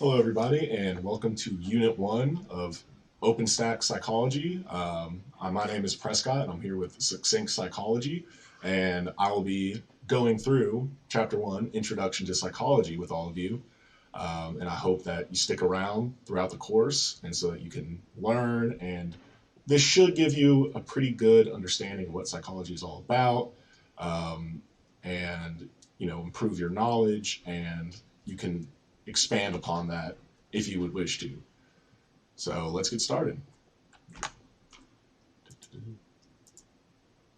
Hello, everybody, and welcome to Unit 1 of OpenStack Psychology. My name is Prescott, and I'm here with Succinct Psychology, and I will be going through Chapter 1, Introduction to Psychology, with all of you. And I hope that you stick around throughout the course, and so that you can learn, and this should give you a pretty good understanding of what psychology is all about, and, improve your knowledge, and you can expand upon that if you would wish to. So let's get started.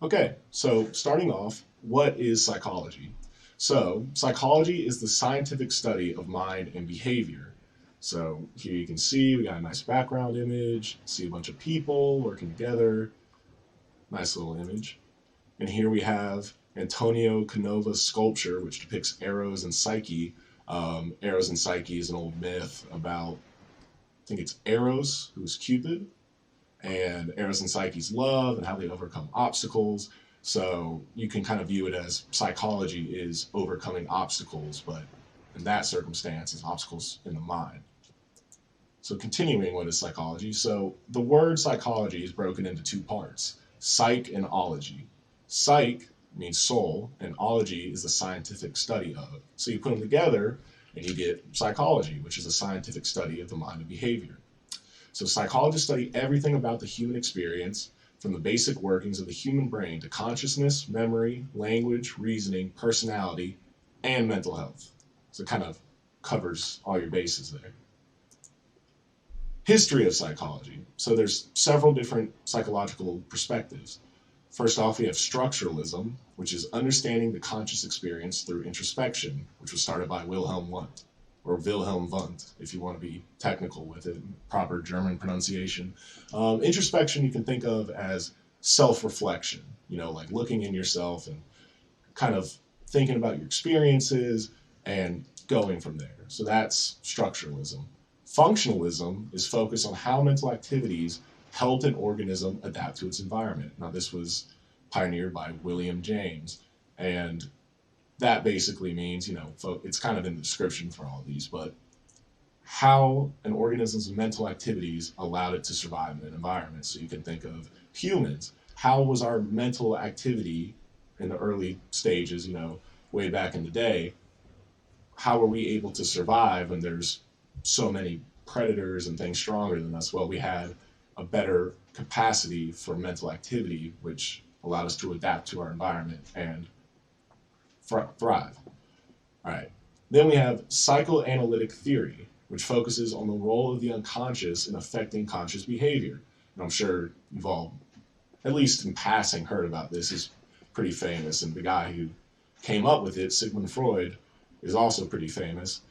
Okay, so starting off, what is psychology? So psychology is the scientific study of mind and behavior. So here you can see we got a nice background image, see a bunch of people working together, nice little image. And here we have Antonio Canova's sculpture, which depicts Eros and Psyche. Eros and Psyche is an old myth about, I think it's Eros, who's Cupid, and Eros and Psyche's love and how they overcome obstacles. So you can kind of view it as psychology is overcoming obstacles, but in that circumstance, it's obstacles in the mind. So continuing, what is psychology? So the word psychology is broken into two parts, psych and ology. Psych means soul, and ology is the scientific study of it. So you put them together and you get psychology, which is a scientific study of the mind and behavior. So psychologists study everything about the human experience, from the basic workings of the human brain to consciousness, memory, language, reasoning, personality, and mental health. So it kind of covers all your bases there. History of psychology. So there's several different psychological perspectives. First off, we have structuralism, which is understanding the conscious experience through introspection, which was started by Wilhelm Wundt, or Wilhelm Wundt, if you want to be technical with it, proper German pronunciation. Introspection you can think of as self-reflection, like looking in yourself and kind of thinking about your experiences and going from there. So that's structuralism. Functionalism is focused on how mental activities helped an organism adapt to its environment. Now, this was pioneered by William James, and that basically means, it's kind of in the description for all of these, but how an organism's mental activities allowed it to survive in an environment. So you can think of humans. How was our mental activity in the early stages, way back in the day? How were we able to survive when there's so many predators and things stronger than us? Well, we had a better capacity for mental activity, which allowed us to adapt to our environment and thrive. All right. Then we have psychoanalytic theory, which focuses on the role of the unconscious in affecting conscious behavior. And I'm sure you've all, at least in passing, heard about this. It's pretty famous, and the guy who came up with it, Sigmund Freud, is also pretty famous.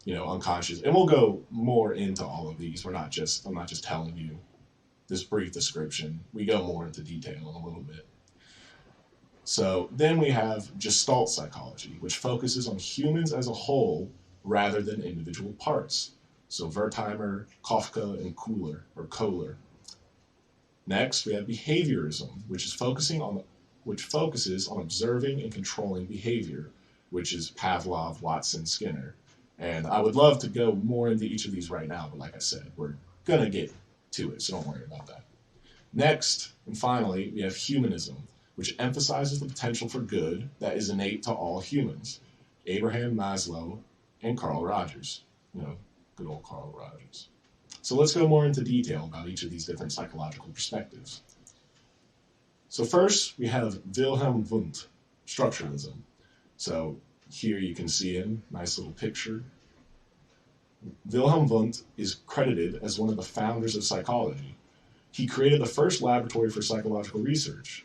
Unconscious. And we'll go more into all of these. I'm not just telling you this brief description. We go more into detail in a little bit. So then we have Gestalt Psychology, which focuses on humans as a whole rather than individual parts. So Wertheimer, Kafka, and Kohler. Next, we have behaviorism, which focuses on observing and controlling behavior, which is Pavlov, Watson, Skinner. And I would love to go more into each of these right now, but like I said, we're going to get to it, so don't worry about that. Next, and finally, we have humanism, which emphasizes the potential for good that is innate to all humans. Abraham Maslow and Carl Rogers. Good old Carl Rogers. So let's go more into detail about each of these different psychological perspectives. So first, we have Wilhelm Wundt, structuralism. So here you can see him, nice little picture. Wilhelm Wundt is credited as one of the founders of psychology. He created the first laboratory for psychological research.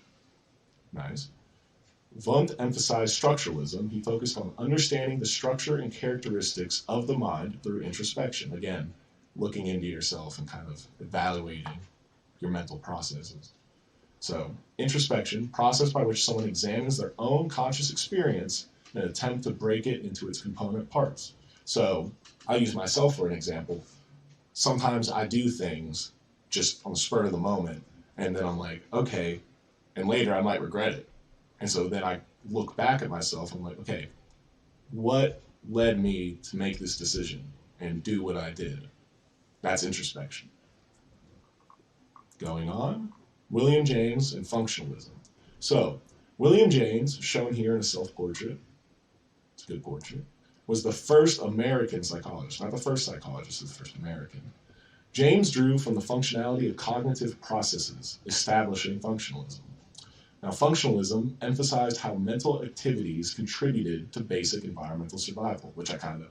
Nice. Wundt emphasized structuralism. He focused on understanding the structure and characteristics of the mind through introspection. Again, looking into yourself and kind of evaluating your mental processes. So, introspection, process by which someone examines their own conscious experience in an attempt to break it into its component parts. So I'll use myself for an example. Sometimes I do things just on the spur of the moment, and then I'm like, okay, and later I might regret it. And so then I look back at myself and I'm like, okay, what led me to make this decision? and do what I did. That's introspection. Going on, William James and functionalism. So, William James, shown here in a self-portrait, it's a good portrait, was the first American psychologist, not the first psychologist, the first American. James drew from the functionality of cognitive processes, establishing functionalism. Now, functionalism emphasized how mental activities contributed to basic environmental survival, which I kind of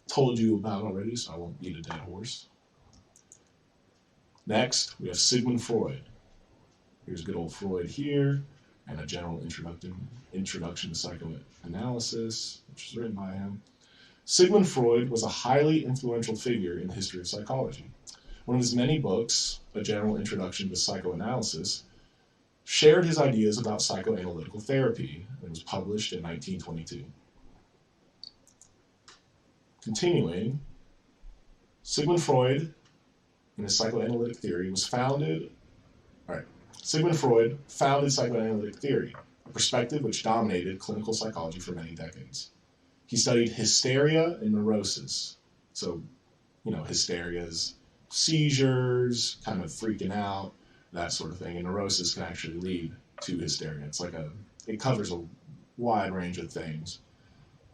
told you about already, so I won't beat a dead horse. Next, we have Sigmund Freud. Here's good old Freud here, and a general introduction to psychoanalysis, which was written by him. Sigmund Freud was a highly influential figure in the history of psychology. One of his many books, A General Introduction to Psychoanalysis, shared his ideas about psychoanalytical therapy and was published in 1922. Continuing, Sigmund Freud, in his psychoanalytic theory, Sigmund Freud founded psychoanalytic theory, a perspective which dominated clinical psychology for many decades. He studied hysteria and neurosis. So, hysteria is seizures, kind of freaking out, that sort of thing. And neurosis can actually lead to hysteria. It covers a wide range of things.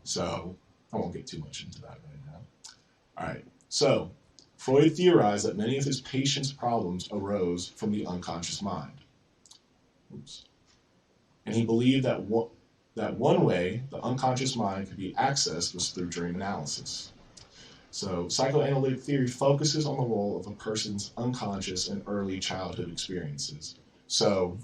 So I won't get too much into that right now. All right. So Freud theorized that many of his patients' problems arose from the unconscious mind. And he believed that one way the unconscious mind could be accessed was through dream analysis. So psychoanalytic theory focuses on the role of a person's unconscious and early childhood experiences. So,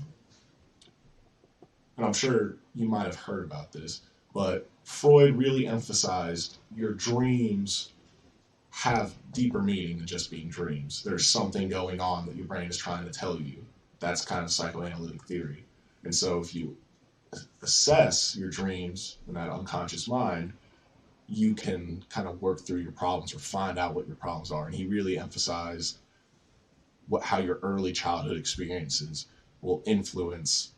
and I'm sure you might have heard about this, but Freud really emphasized your dreams have deeper meaning than just being dreams. There's something going on that your brain is trying to tell you. That's kind of psychoanalytic theory. And so if you assess your dreams in that unconscious mind, you can kind of work through your problems or find out what your problems are. And he really emphasized how your early childhood experiences will influence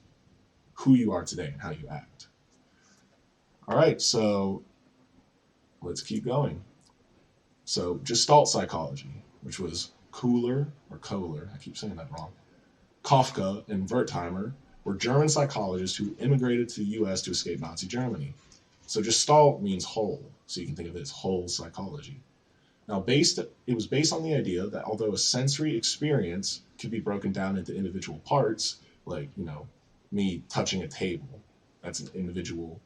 who you are today and how you act. All right, so let's keep going. So Gestalt Psychology, which was Kohler, I keep saying that wrong, Kafka and Wertheimer were German psychologists who immigrated to the U.S. to escape Nazi Germany. So Gestalt means whole, so you can think of it as whole psychology. Now, it was based on the idea that although a sensory experience could be broken down into individual parts, like, me touching a table, that's an individual,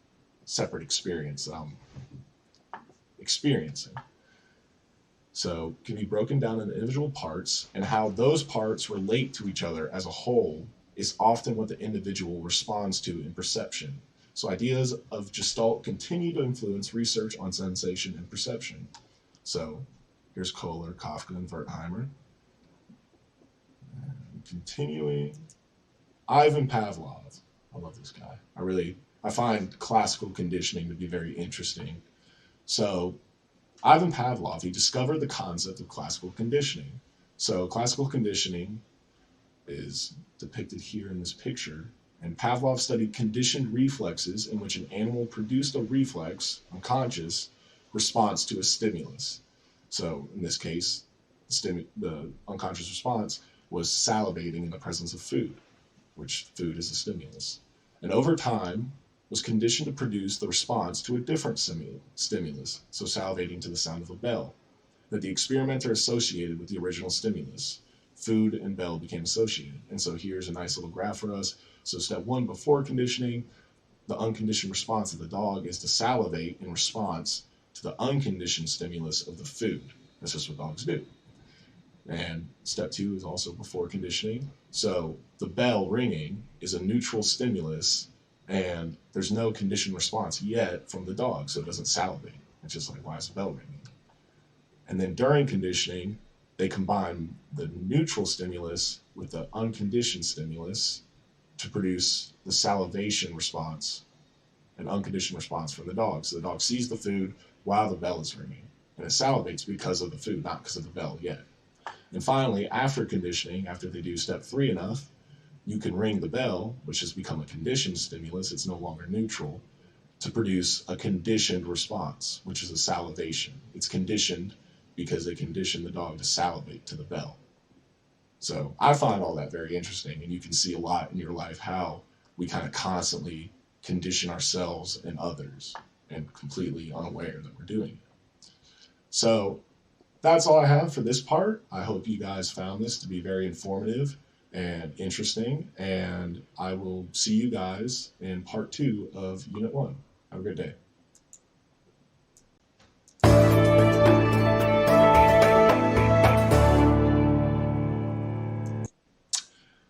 separate experience that I'm experiencing. So it can be broken down into individual parts, and how those parts relate to each other as a whole is often what the individual responds to in perception. So ideas of Gestalt continue to influence research on sensation and perception. So here's Kohler, Kafka, and Wertheimer. And continuing, Ivan Pavlov. I love this guy. I find classical conditioning to be very interesting. So Ivan Pavlov, he discovered the concept of classical conditioning. So classical conditioning is depicted here in this picture. And Pavlov studied conditioned reflexes in which an animal produced a reflex, unconscious, response to a stimulus. So in this case, the unconscious response was salivating in the presence of food, which food is a stimulus. And over time, was conditioned to produce the response to a different stimulus, so salivating to the sound of a bell, that the experimenter associated with the original stimulus. Food and bell became associated. And so here's a nice little graph for us. So step one, before conditioning, the unconditioned response of the dog is to salivate in response to the unconditioned stimulus of the food. That's just what dogs do. And step two is also before conditioning. So the bell ringing is a neutral stimulus, and there's no conditioned response yet from the dog, so it doesn't salivate. It's just like, why is the bell ringing? And then during conditioning, they combine the neutral stimulus with the unconditioned stimulus to produce the salivation response, an unconditioned response from the dog. So the dog sees the food while the bell is ringing, and it salivates because of the food, not because of the bell yet. And finally, after conditioning, after they do step three enough, you can ring the bell, which has become a conditioned stimulus, it's no longer neutral, to produce a conditioned response, which is a salivation. It's conditioned because they condition the dog to salivate to the bell. So I find all that very interesting, and you can see a lot in your life how we kind of constantly condition ourselves and others and completely unaware that we're doing it. So that's all I have for this part. I hope you guys found this to be very informative and interesting, and I will see you guys in part 2 of Unit 1. Have a good day.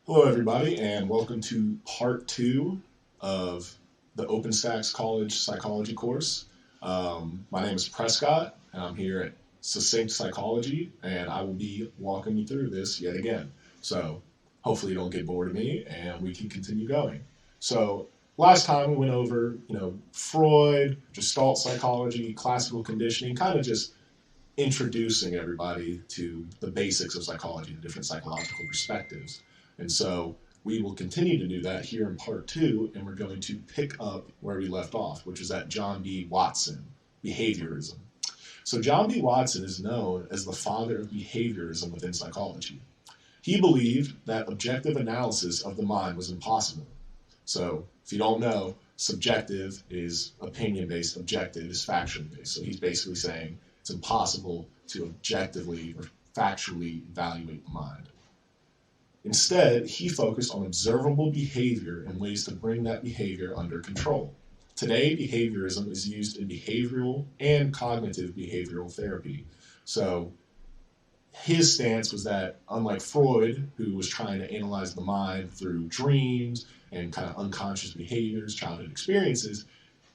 Hello, everybody, and welcome to part 2 of the OpenStax College Psychology course. My name is Prescott, and I'm here at Succinct Psychology, and I will be walking you through this yet again. So hopefully you don't get bored of me, and we can continue going. So last time we went over, Freud, Gestalt Psychology, classical conditioning, kind of just introducing everybody to the basics of psychology, the different psychological perspectives. And so we will continue to do that here in part 2, and we're going to pick up where we left off, which is at John B. Watson, behaviorism. So John B. Watson is known as the father of behaviorism within psychology. He believed that objective analysis of the mind was impossible. So if you don't know, subjective is opinion-based, objective is factual-based. So he's basically saying it's impossible to objectively or factually evaluate the mind. Instead, he focused on observable behavior and ways to bring that behavior under control. Today, behaviorism is used in behavioral and cognitive behavioral therapy. So his stance was that, unlike Freud, who was trying to analyze the mind through dreams and kind of unconscious behaviors, childhood experiences,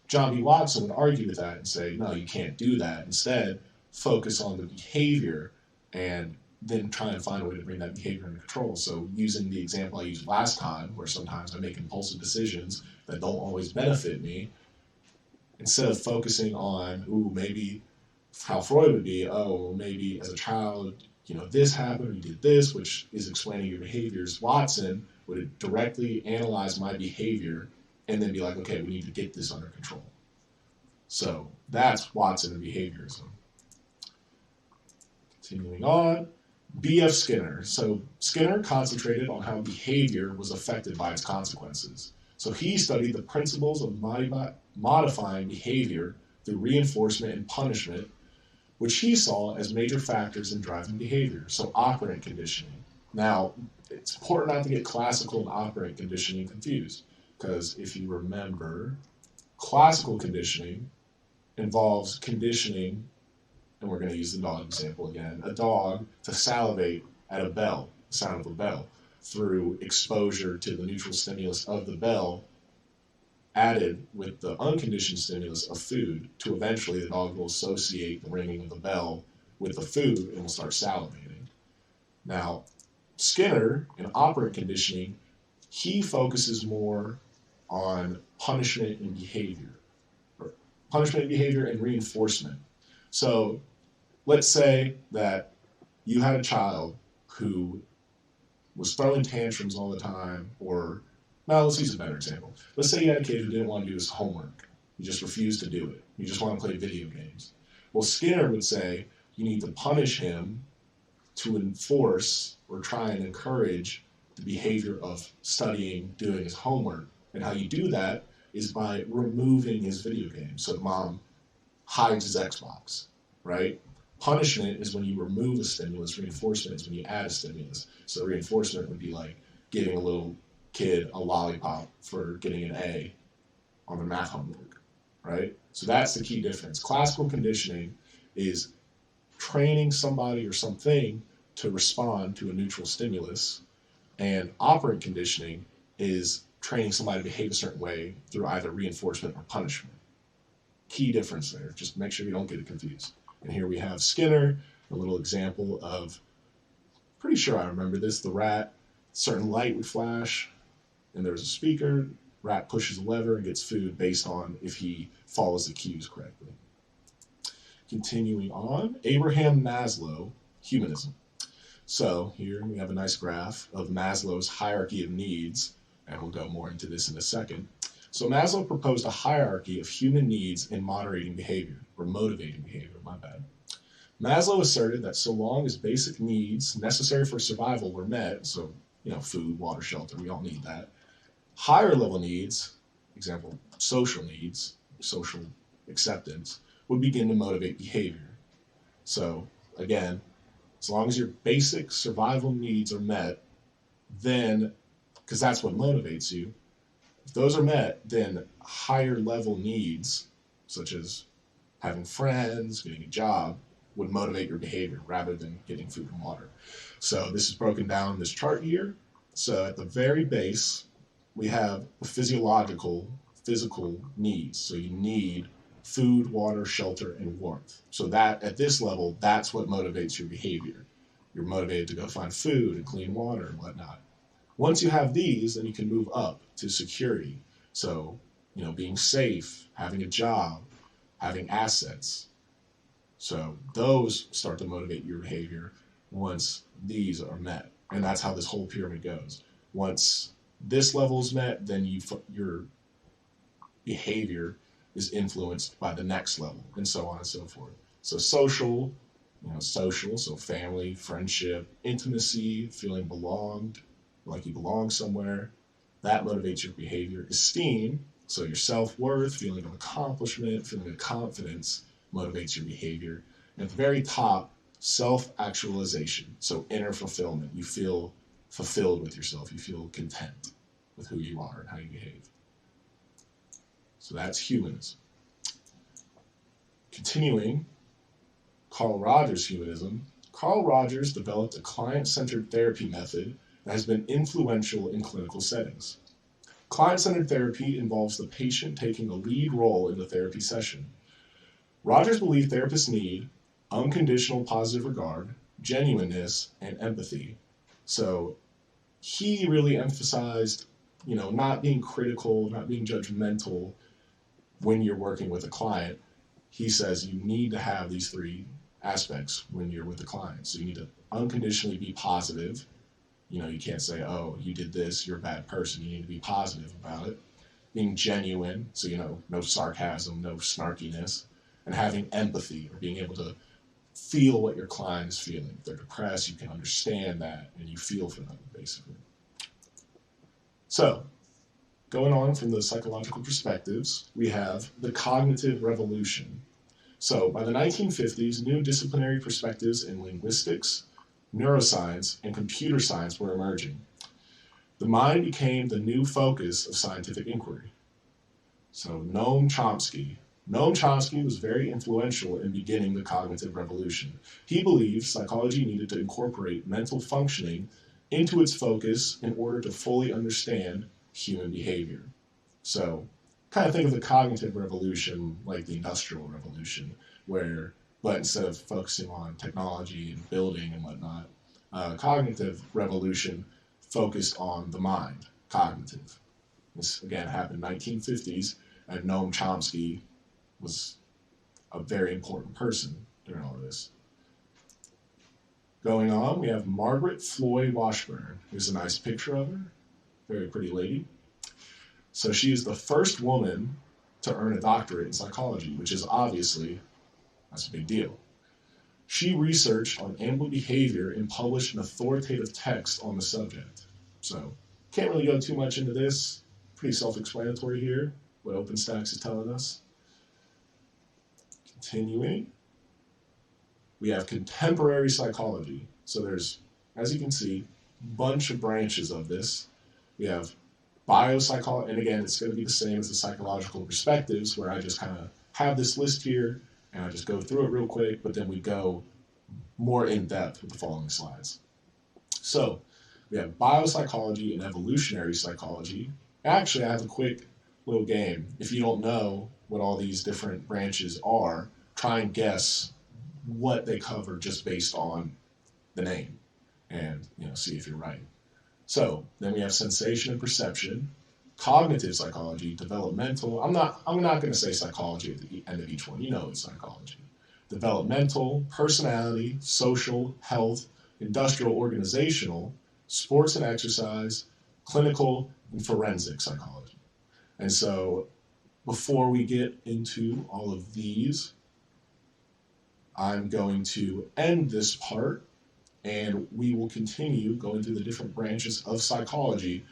John B. Watson would argue with that and say, no, you can't do that. Instead, focus on the behavior and then try and find a way to bring that behavior under control. So using the example I used last time, where sometimes I make impulsive decisions that don't always benefit me, instead of focusing on, maybe how Freud would be, maybe as a child, this happened, you did this, which is explaining your behaviors. Watson would directly analyze my behavior and then be like, okay, we need to get this under control. So that's Watson and behaviorism. Continuing on. B.F. Skinner. So Skinner concentrated on how behavior was affected by its consequences. So he studied the principles of modifying behavior through reinforcement and punishment, which he saw as major factors in driving behavior. So operant conditioning. Now, it's important not to get classical and operant conditioning confused, because if you remember, classical conditioning involves conditioning, and we're going to use the dog example again, a dog to salivate at a bell, the sound of a bell, through exposure to the neutral stimulus of the bell, added with the unconditioned stimulus of food, to eventually the dog will associate the ringing of the bell with the food and will start salivating. Now, Skinner, in operant conditioning, he focuses more on punishment and behavior and reinforcement. So let's say that you had a child who was throwing tantrums all the time, or, now let's use a better example. Let's say you had a kid who didn't want to do his homework. He just refused to do it. You just want to play video games. Well, Skinner would say you need to punish him to enforce or try and encourage the behavior of studying, doing his homework. And how you do that is by removing his video game. So mom hides his Xbox, right? Punishment is when you remove a stimulus. Reinforcement is when you add a stimulus. So reinforcement would be like giving a little kid a lollipop for getting an A on their math homework, right? So that's the key difference. Classical conditioning is training somebody or something to respond to a neutral stimulus, and operant conditioning is training somebody to behave a certain way through either reinforcement or punishment. Key difference there. Just make sure you don't get it confused. And here we have Skinner, a little example of, pretty sure I remember this, the rat, certain light would flash, and there's a speaker, rat pushes a lever and gets food based on if he follows the cues correctly. Continuing on, Abraham Maslow, humanism. So here we have a nice graph of Maslow's hierarchy of needs, and we'll go more into this in a second. So Maslow proposed a hierarchy of human needs in moderating behavior, or motivating behavior, my bad. Maslow asserted that so long as basic needs necessary for survival were met, so, food, water, shelter, we all need that, higher level needs, example, social needs, social acceptance, would begin to motivate behavior. So, again, as long as your basic survival needs are met, then, because that's what motivates you, if those are met, then higher level needs, such as having friends, getting a job, would motivate your behavior rather than getting food and water. So this is broken down in this chart here. So at the very base, we have the physical needs. So you need food, water, shelter, and warmth. So that at this level, that's what motivates your behavior. You're motivated to go find food and clean water and whatnot. Once you have these, then you can move up to security. So, being safe, having a job, having assets. So those start to motivate your behavior once these are met. And that's how this whole pyramid goes. Once this level is met, then your behavior is influenced by the next level, and so on and so forth. So social, so family, friendship, intimacy, feeling belonged, like you belong somewhere, that motivates your behavior. Esteem, so your self-worth, feeling of accomplishment, feeling of confidence, motivates your behavior. And at the very top, self-actualization, so inner fulfillment. You feel fulfilled with yourself. You feel content with who you are and how you behave. So that's humanism. Continuing, Carl Rogers' humanism. Carl Rogers developed a client-centered therapy method that has been influential in clinical settings. Client-centered therapy involves the patient taking a lead role in the therapy session. Rogers believed therapists need unconditional positive regard, genuineness, and empathy. So he really emphasized, not being critical, not being judgmental when you're working with a client. He says you need to have these three aspects when you're with a client. So you need to unconditionally be positive. You can't say, oh, you did this, you're a bad person. You need to be positive about it. Being genuine, so, no sarcasm, no snarkiness. And having empathy, or being able to feel what your client is feeling. If they're depressed, you can understand that, and you feel for them, basically. So, going on from the psychological perspectives, we have the cognitive revolution. So, by the 1950s, new disciplinary perspectives in linguistics, neuroscience, and computer science were emerging. The mind became the new focus of scientific inquiry. So, Noam Chomsky was very influential in beginning the cognitive revolution. He believed psychology needed to incorporate mental functioning into its focus in order to fully understand human behavior. So, kind of think of the cognitive revolution like the industrial revolution, but instead of focusing on technology and building and whatnot, cognitive revolution focused on the mind, cognitive. This, again, happened in the 1950s, and Noam Chomsky was a very important person during all of this. Going on, we have Margaret Floyd Washburn. Here's a nice picture of her. Very pretty lady. So she is the first woman to earn a doctorate in psychology, which is obviously, that's a big deal. She researched on animal behavior and published an authoritative text on the subject. So, can't really go too much into this. Pretty self-explanatory here, what OpenStax is telling us. Continuing, we have contemporary psychology. So there's, as you can see, a bunch of branches of this. We have biopsychology, and again, it's going to be the same as the psychological perspectives, where I just kind of have this list here, and I just go through it real quick, but then we go more in depth with the following slides. So we have biopsychology and evolutionary psychology. Actually, I have a quick little game. If you don't know what all these different branches are, try and guess what they cover just based on the name, and see if you're right. So then we have sensation and perception, cognitive psychology, developmental. I'm not going to say psychology at the end of each one. It's psychology. Developmental, personality, social, health, industrial, organizational, sports and exercise, clinical, and forensic psychology. And so before we get into all of these, I'm going to end this part, and we will continue going through the different branches of psychology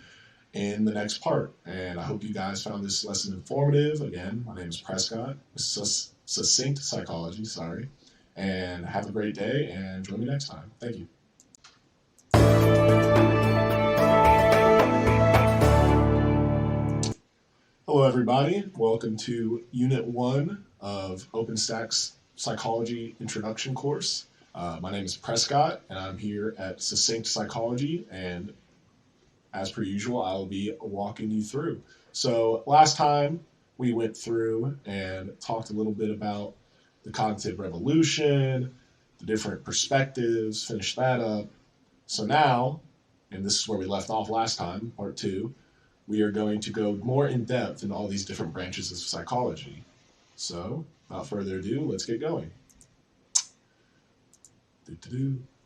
in the next part. And I hope you guys found this lesson informative. Again, my name is Prescott, Succinct Psychology, and have a great day, and join me next time. Thank you. Hello, everybody. Welcome to Unit 1 of OpenStack's Psychology Introduction course. My name is Prescott, and I'm here at Succinct Psychology, and as per usual, I'll be walking you through. So last time we went through and talked a little bit about the cognitive revolution, the different perspectives, finished that up. So now, and this is where we left off last time, part 2, we are going to go more in depth into all these different branches of psychology. So, without further ado, let's get going.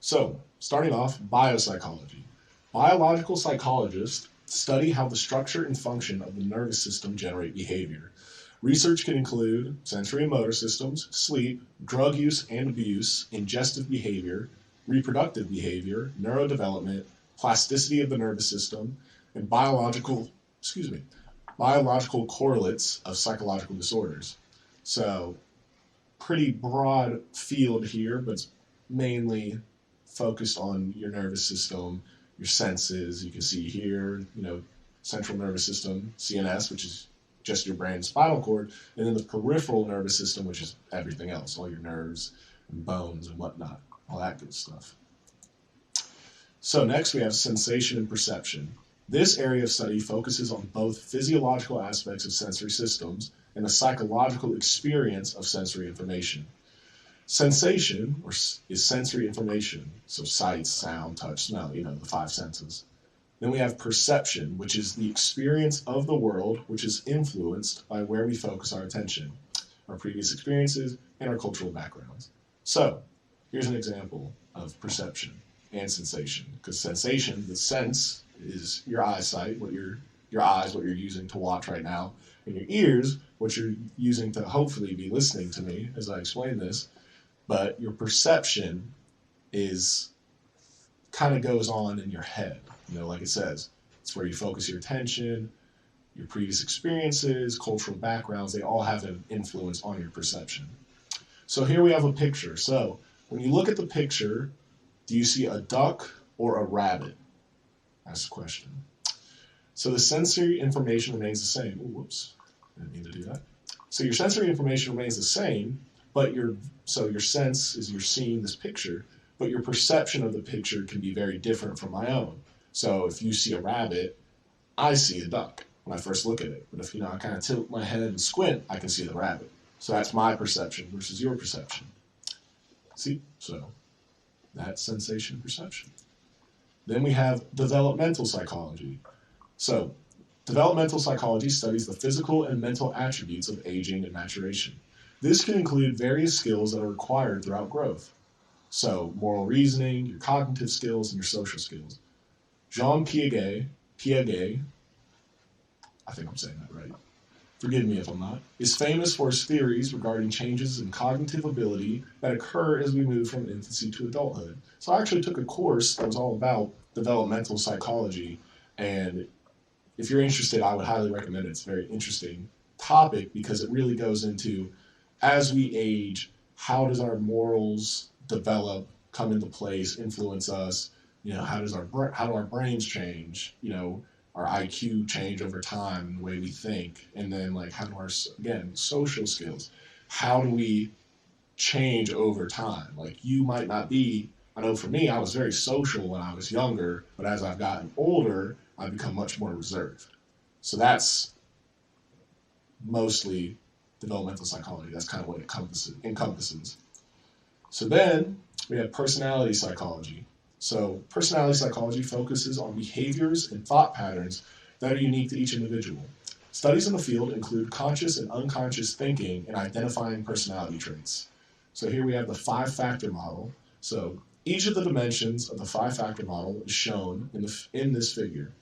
So, starting off, biopsychology. Biological psychologists study how the structure and function of the nervous system generate behavior. Research can include sensory and motor systems, sleep, drug use and abuse, ingestive behavior, reproductive behavior, neurodevelopment, plasticity of the nervous system, and biological correlates of psychological disorders. So, pretty broad field here, but it's mainly focused on your nervous system, your senses. You can see here, central nervous system, CNS, which is just your brain and spinal cord, and then the peripheral nervous system, which is everything else, all your nerves and bones and whatnot, all that good stuff. So next we have sensation and perception. This area of study focuses on both physiological aspects of sensory systems and the psychological experience of sensory information. Sensation is sensory information, so sight, sound, touch, smell, the 5 senses. Then we have perception, which is the experience of the world, which is influenced by where we focus our attention, our previous experiences, and our cultural backgrounds. So, here's an example of perception and sensation, because sensation, the sense, is your eyesight, what you're using to watch right now, and your ears, what you're using to hopefully be listening to me as I explain this. But your perception kind of goes on in your head, like it says. It's where you focus your attention, your previous experiences, cultural backgrounds, they all have an influence on your perception. So here we have a picture. So when you look at the picture, do you see a duck or a rabbit? That's the question. So the sensory information remains the same. Ooh, whoops, didn't mean to do that. So your sensory information remains the same, but your sense is you're seeing this picture, but your perception of the picture can be very different from my own. So if you see a rabbit, I see a duck when I first look at it. But if I kind of tilt my head and squint, I can see the rabbit. So that's my perception versus your perception. See? So that's sensation perception. Then we have developmental psychology. So developmental psychology studies the physical and mental attributes of aging and maturation. This can include various skills that are required throughout growth. So moral reasoning, your cognitive skills, and your social skills. Jean Piaget, I think I'm saying that right, forgive me if I'm not, is famous for his theories regarding changes in cognitive ability that occur as we move from infancy to adulthood. So I actually took a course that was all about developmental psychology, and if you're interested, I would highly recommend it. It's a very interesting topic because it really goes into, as we age, how does our morals develop, come into place, influence us? How do our brains change? Our IQ change over time, the way we think, and then how do our social skills? How do we change over time? You might not be. I know for me, I was very social when I was younger, but as I've gotten older, I've become much more reserved. So that's mostly developmental psychology. That's kind of what it encompasses. So then we have personality psychology. So personality psychology focuses on behaviors and thought patterns that are unique to each individual. Studies in the field include conscious and unconscious thinking and identifying personality traits. So here we have the 5-factor model. So each of the dimensions of the 5-factor model is shown in this figure.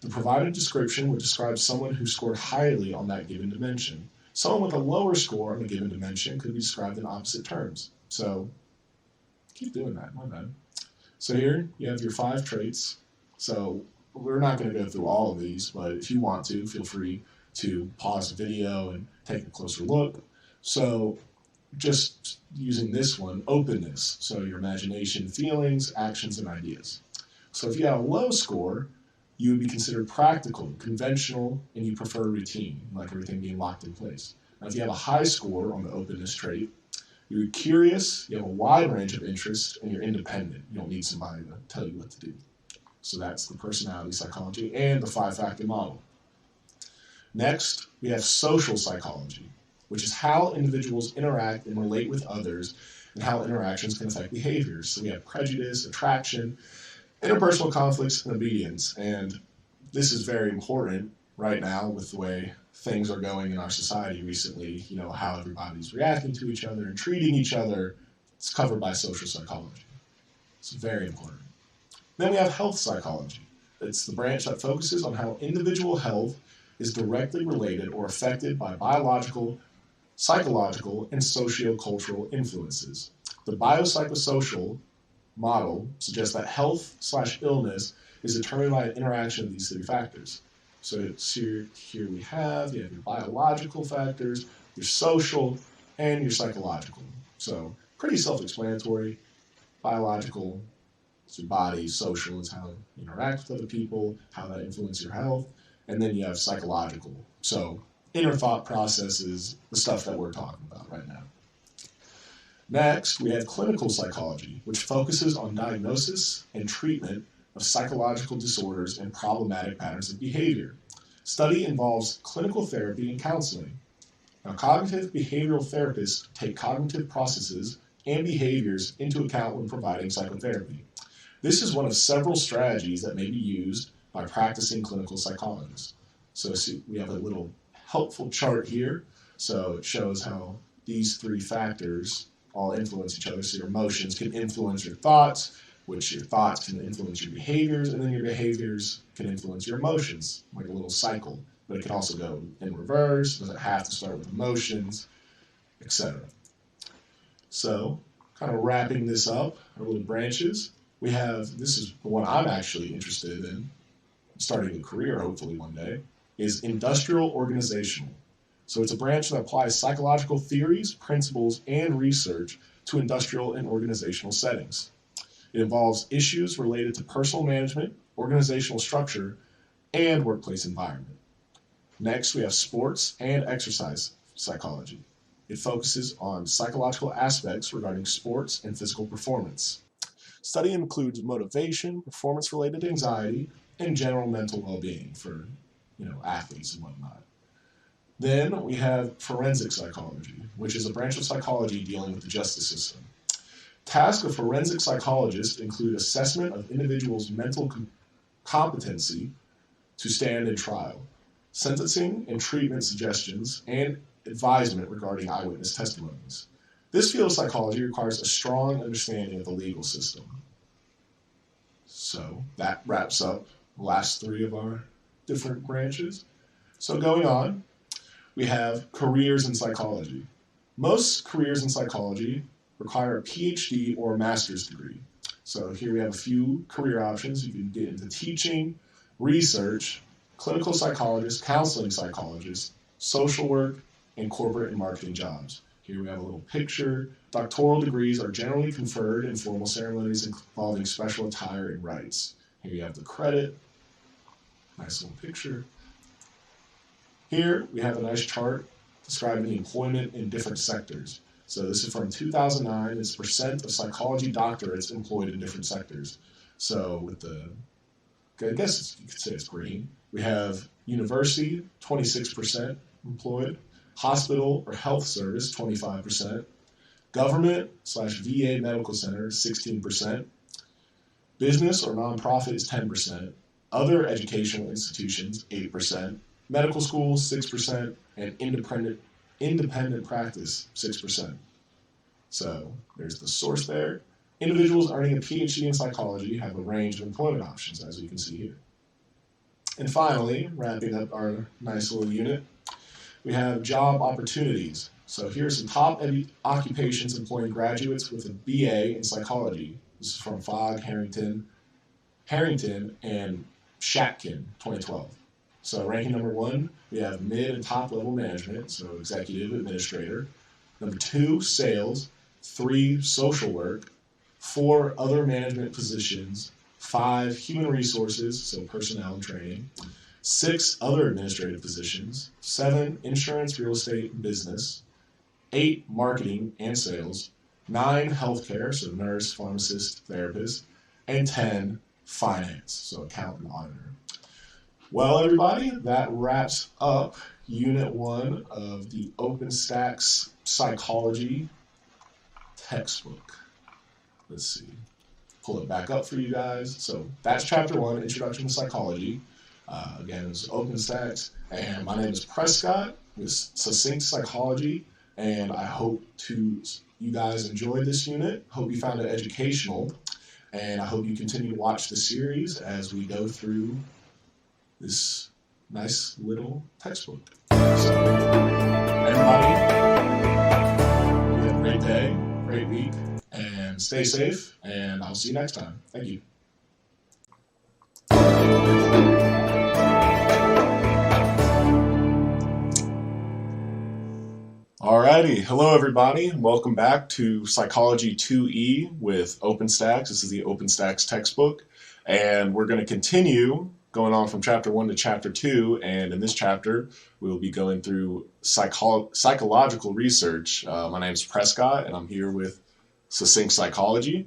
The provided description would describe someone who scored highly on that given dimension. Someone with a lower score on a given dimension could be described in opposite terms. So keep doing that, my bad. So here you have your 5 traits. So we're not going to go through all of these, but if you want to, feel free to pause the video and take a closer look. So just using this one, openness. So your imagination, feelings, actions, and ideas. So if you have a low score, you would be considered practical, conventional, and you prefer routine, like everything being locked in place. Now, if you have a high score on the openness trait, you're curious, you have a wide range of interests, and you're independent. You don't need somebody to tell you what to do. So that's the personality psychology and the 5-factor model. Next, we have social psychology, which is how individuals interact and relate with others and how interactions can affect behaviors. So we have prejudice, attraction, interpersonal conflicts, and obedience. And this is very important right now with the way things are going in our society recently, how everybody's reacting to each other and treating each other. It's covered by social psychology. It's very important. Then we have health psychology. It's the branch that focuses on how individual health is directly related or affected by biological, psychological, and socio-cultural influences. The biopsychosocial model suggests that health/illness is determined by an interaction of these 3 factors. So here we have, you have your biological factors, your social, and your psychological. So pretty self-explanatory. Biological is your body, social is how you interact with other people, how that influences your health, and then you have psychological. So inner thought processes, the stuff that we're talking about right now. Next, we have clinical psychology, which focuses on diagnosis and treatment of psychological disorders and problematic patterns of behavior. Study involves clinical therapy and counseling. Now, cognitive behavioral therapists take cognitive processes and behaviors into account when providing psychotherapy. This is one of several strategies that may be used by practicing clinical psychologists. So we have a little helpful chart here. So it shows how these 3 factors all influence each other. So your emotions can influence your thoughts, which your thoughts can influence your behaviors, and then your behaviors can influence your emotions, like a little cycle. But it can also go in reverse, doesn't have to start with emotions, etc. So, kind of wrapping this up, our little branches, we have, this is the one I'm actually interested in, starting a career hopefully one day, is industrial organizational. So it's a branch that applies psychological theories, principles, and research to industrial and organizational settings. It involves issues related to personal management, organizational structure, and workplace environment. Next, we have sports and exercise psychology. It focuses on psychological aspects regarding sports and physical performance. Study includes motivation, performance-related anxiety, and general mental well-being for, athletes and whatnot. Then we have forensic psychology, which is a branch of psychology dealing with the justice system. Tasks of forensic psychologists include assessment of individuals' mental competency to stand in trial, sentencing and treatment suggestions, and advisement regarding eyewitness testimonies. This field of psychology requires a strong understanding of the legal system. So that wraps up the last 3 of our different branches. So going on, we have careers in psychology. Most careers in psychology require a PhD or a master's degree. So here we have a few career options. You can get into teaching, research, clinical psychologist, counseling psychologist, social work, and corporate and marketing jobs. Here we have a little picture. Doctoral degrees are generally conferred in formal ceremonies involving special attire and rites. Here you have the credit. Nice little picture. Here we have a nice chart describing the employment in different sectors. So this is from 2009. It's percent of psychology doctorates employed in different sectors. So with the, I guess you could say it's green. We have university, 26% employed. Hospital or health service, 25%. Government/VA medical center, 16%. Business or nonprofit is 10%. Other educational institutions, 8%. Medical schools, 6%. And independent practice, 6%. So there's the source there. Individuals earning a PhD in psychology have a range of employment options, as you can see here. And finally, wrapping up our nice little unit, we have job opportunities. So here are some top occupations employing graduates with a BA in psychology. This is from Fogg, Harrington, and Shatkin, 2012. So ranking number 1, we have mid and top level management, so executive administrator. Number 2, sales. 3, social work. 4, other management positions. 5, human resources, so personnel and training. 6, other administrative positions. 7, insurance, real estate, and business. 8, marketing and sales. 9, healthcare, so nurse, pharmacist, therapist. And 10, finance, so accountant, auditor. Well, everybody, that wraps up Unit 1 of the OpenStax Psychology textbook. Let's see. Pull it back up for you guys. So that's Chapter 1, Introduction to Psychology. Again, it's OpenStax. And my name is Prescott with Succinct Psychology. And I hope you guys enjoyed this unit. Hope you found it educational. And I hope you continue to watch the series as we go through this nice little textbook. So, everybody, have a great day, great week, and stay safe, and I'll see you next time. Thank you. Alrighty, hello everybody, welcome back to Psychology 2E with OpenStax. This is the OpenStax textbook, and we're going to continue going on from Chapter 1 to Chapter 2, and in this chapter we will be going through psychological research. My name is Prescott, and I'm here with Succinct Psychology,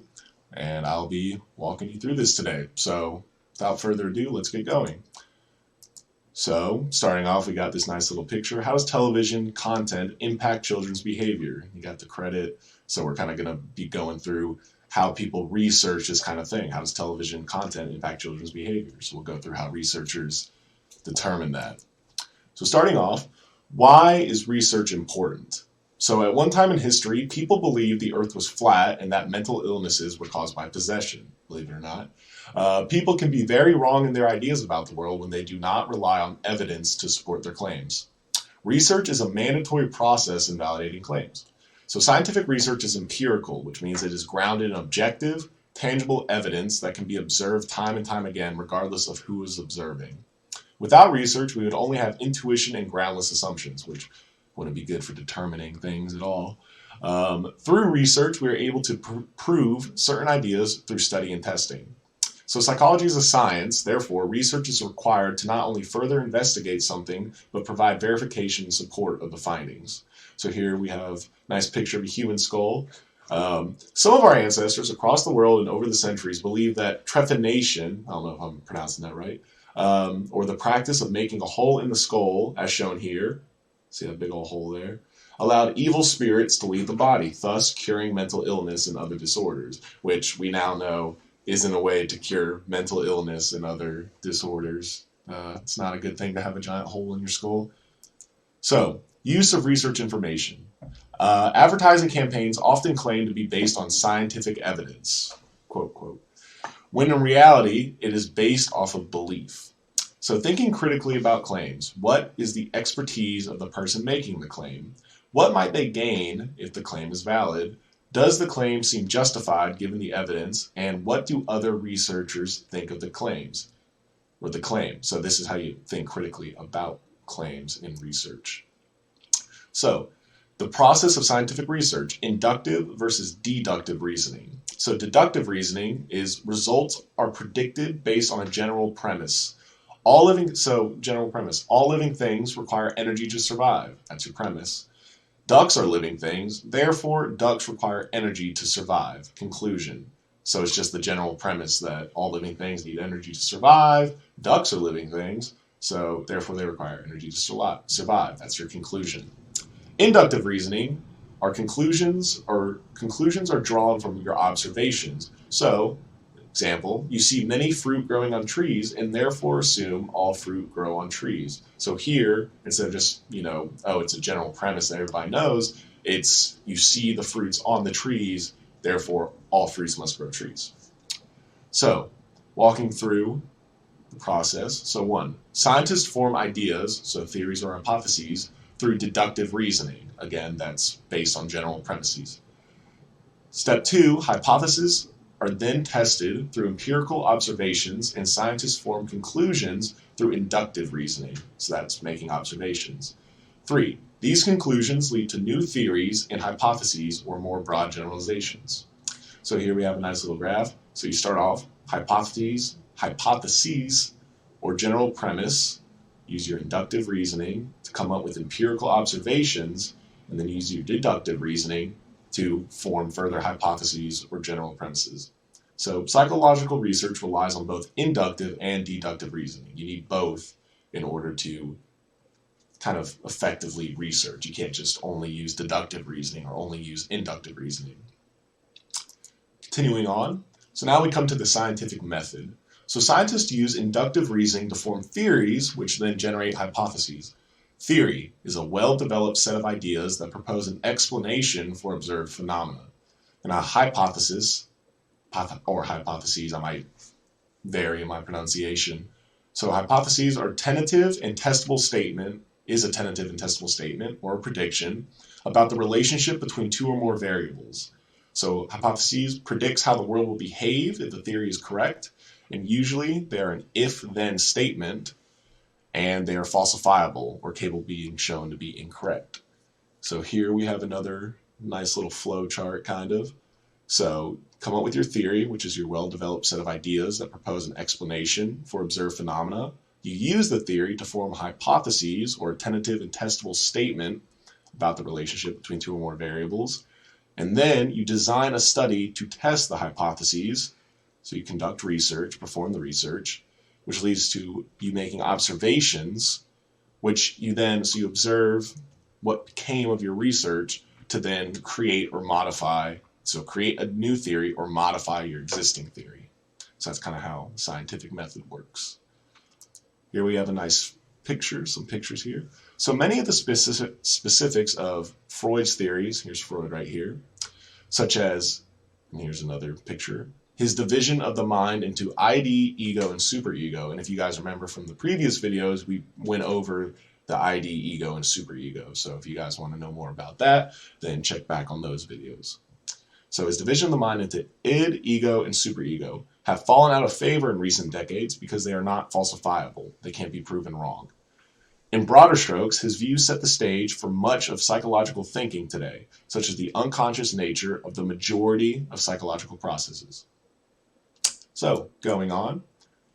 and I'll be walking you through this today. So without further ado, let's get going. So, starting off, we got this nice little picture. How does television content impact children's behavior? You got the credit. So we're kind of going to be going through how people research this kind of thing. How does television content impact children's behavior? So we'll go through how researchers determine that. So starting off, why is research important? So at one time in history, people believed the earth was flat and that mental illnesses were caused by possession, believe it or not. People can be very wrong in their ideas about the world when they do not rely on evidence to support their claims. Research is a mandatory process in validating claims. So scientific research is empirical, which means it is grounded in objective, tangible evidence that can be observed time and time again, regardless of who is observing. Without research, we would only have intuition and groundless assumptions, which wouldn't be good for determining things at all. Through research, we are able to prove certain ideas through study and testing. So psychology is a science, therefore research is required to not only further investigate something, but provide verification and support of the findings. So here we have a nice picture of a human skull. Some of our ancestors across the world and over the centuries believed that trephination, I don't know if I'm pronouncing that right, or the practice of making a hole in the skull, as shown here, see that big old hole there, allowed evil spirits to leave the body, thus curing mental illness and other disorders, which we now know isn't a way to cure mental illness and other disorders. It's not a good thing to have a giant hole in your skull. So, use of research information. Advertising campaigns often claim to be based on scientific evidence, quote, quote, when in reality, it is based off of belief. So thinking critically about claims, what is the expertise of the person making the claim? What might they gain if the claim is valid? Does the claim seem justified given the evidence? And what do other researchers think of the claims or the claim? So this is how you think critically about claims in research. So the process of scientific research, inductive versus deductive reasoning. So deductive reasoning is results are predicted based on a general premise. All living things require energy to survive. That's your premise. Ducks are living things, therefore ducks require energy to survive. Conclusion. So it's just the general premise that all living things need energy to survive. Ducks are living things, so therefore they require energy to survive. That's your conclusion. Inductive reasoning are conclusions are drawn from your observations. So, example, you see many fruit growing on trees and therefore assume all fruit grow on trees. So here, instead of just, it's a general premise that everybody knows, it's you see the fruits on the trees, therefore all fruits must grow trees. So, walking through the process. So 1, scientists form ideas, so theories or hypotheses, through deductive reasoning. Again, that's based on general premises. Step 2, hypotheses are then tested through empirical observations, and scientists form conclusions through inductive reasoning. So that's making observations. 3, these conclusions lead to new theories and hypotheses or more broad generalizations. So here we have a nice little graph. So you start off hypotheses or general premise, use your inductive reasoning to come up with empirical observations, and then use your deductive reasoning to form further hypotheses or general premises. So psychological research relies on both inductive and deductive reasoning. You need both in order to kind of effectively research. You can't just only use deductive reasoning or only use inductive reasoning. Continuing on, so now we come to the scientific method. So scientists use inductive reasoning to form theories, which then generate hypotheses. Theory is a well-developed set of ideas that propose an explanation for observed phenomena. And a hypothesis, or hypotheses, I might vary in my pronunciation. So hypotheses are tentative and testable statement, is a tentative and testable statement or a prediction about the relationship between two or more variables. So hypotheses predicts how the world will behave if the theory is correct, and usually they're an if-then statement, and they are falsifiable or capable of being shown to be incorrect. So here we have another nice little flow chart kind of. So come up with your theory, which is your well-developed set of ideas that propose an explanation for observed phenomena. You use the theory to form hypotheses or a tentative and testable statement about the relationship between two or more variables. And then you design a study to test the hypotheses. So you conduct research, perform the research, which leads to you making observations, which you then, so you observe what came of your research to then create or modify. So create a new theory or modify your existing theory. So that's kind of how the scientific method works. Here we have a nice picture, some pictures here. So many of the specifics of Freud's theories, here's Freud right here, such as, and here's another picture, his division of the mind into ID, ego, and superego. And if you guys remember from the previous videos, we went over the ID, ego, and superego. So if you guys want to know more about that, then check back on those videos. So his division of the mind into id, ego, and superego have fallen out of favor in recent decades because they are not falsifiable. They can't be proven wrong. In broader strokes, his views set the stage for much of psychological thinking today, such as the unconscious nature of the majority of psychological processes. So, going on,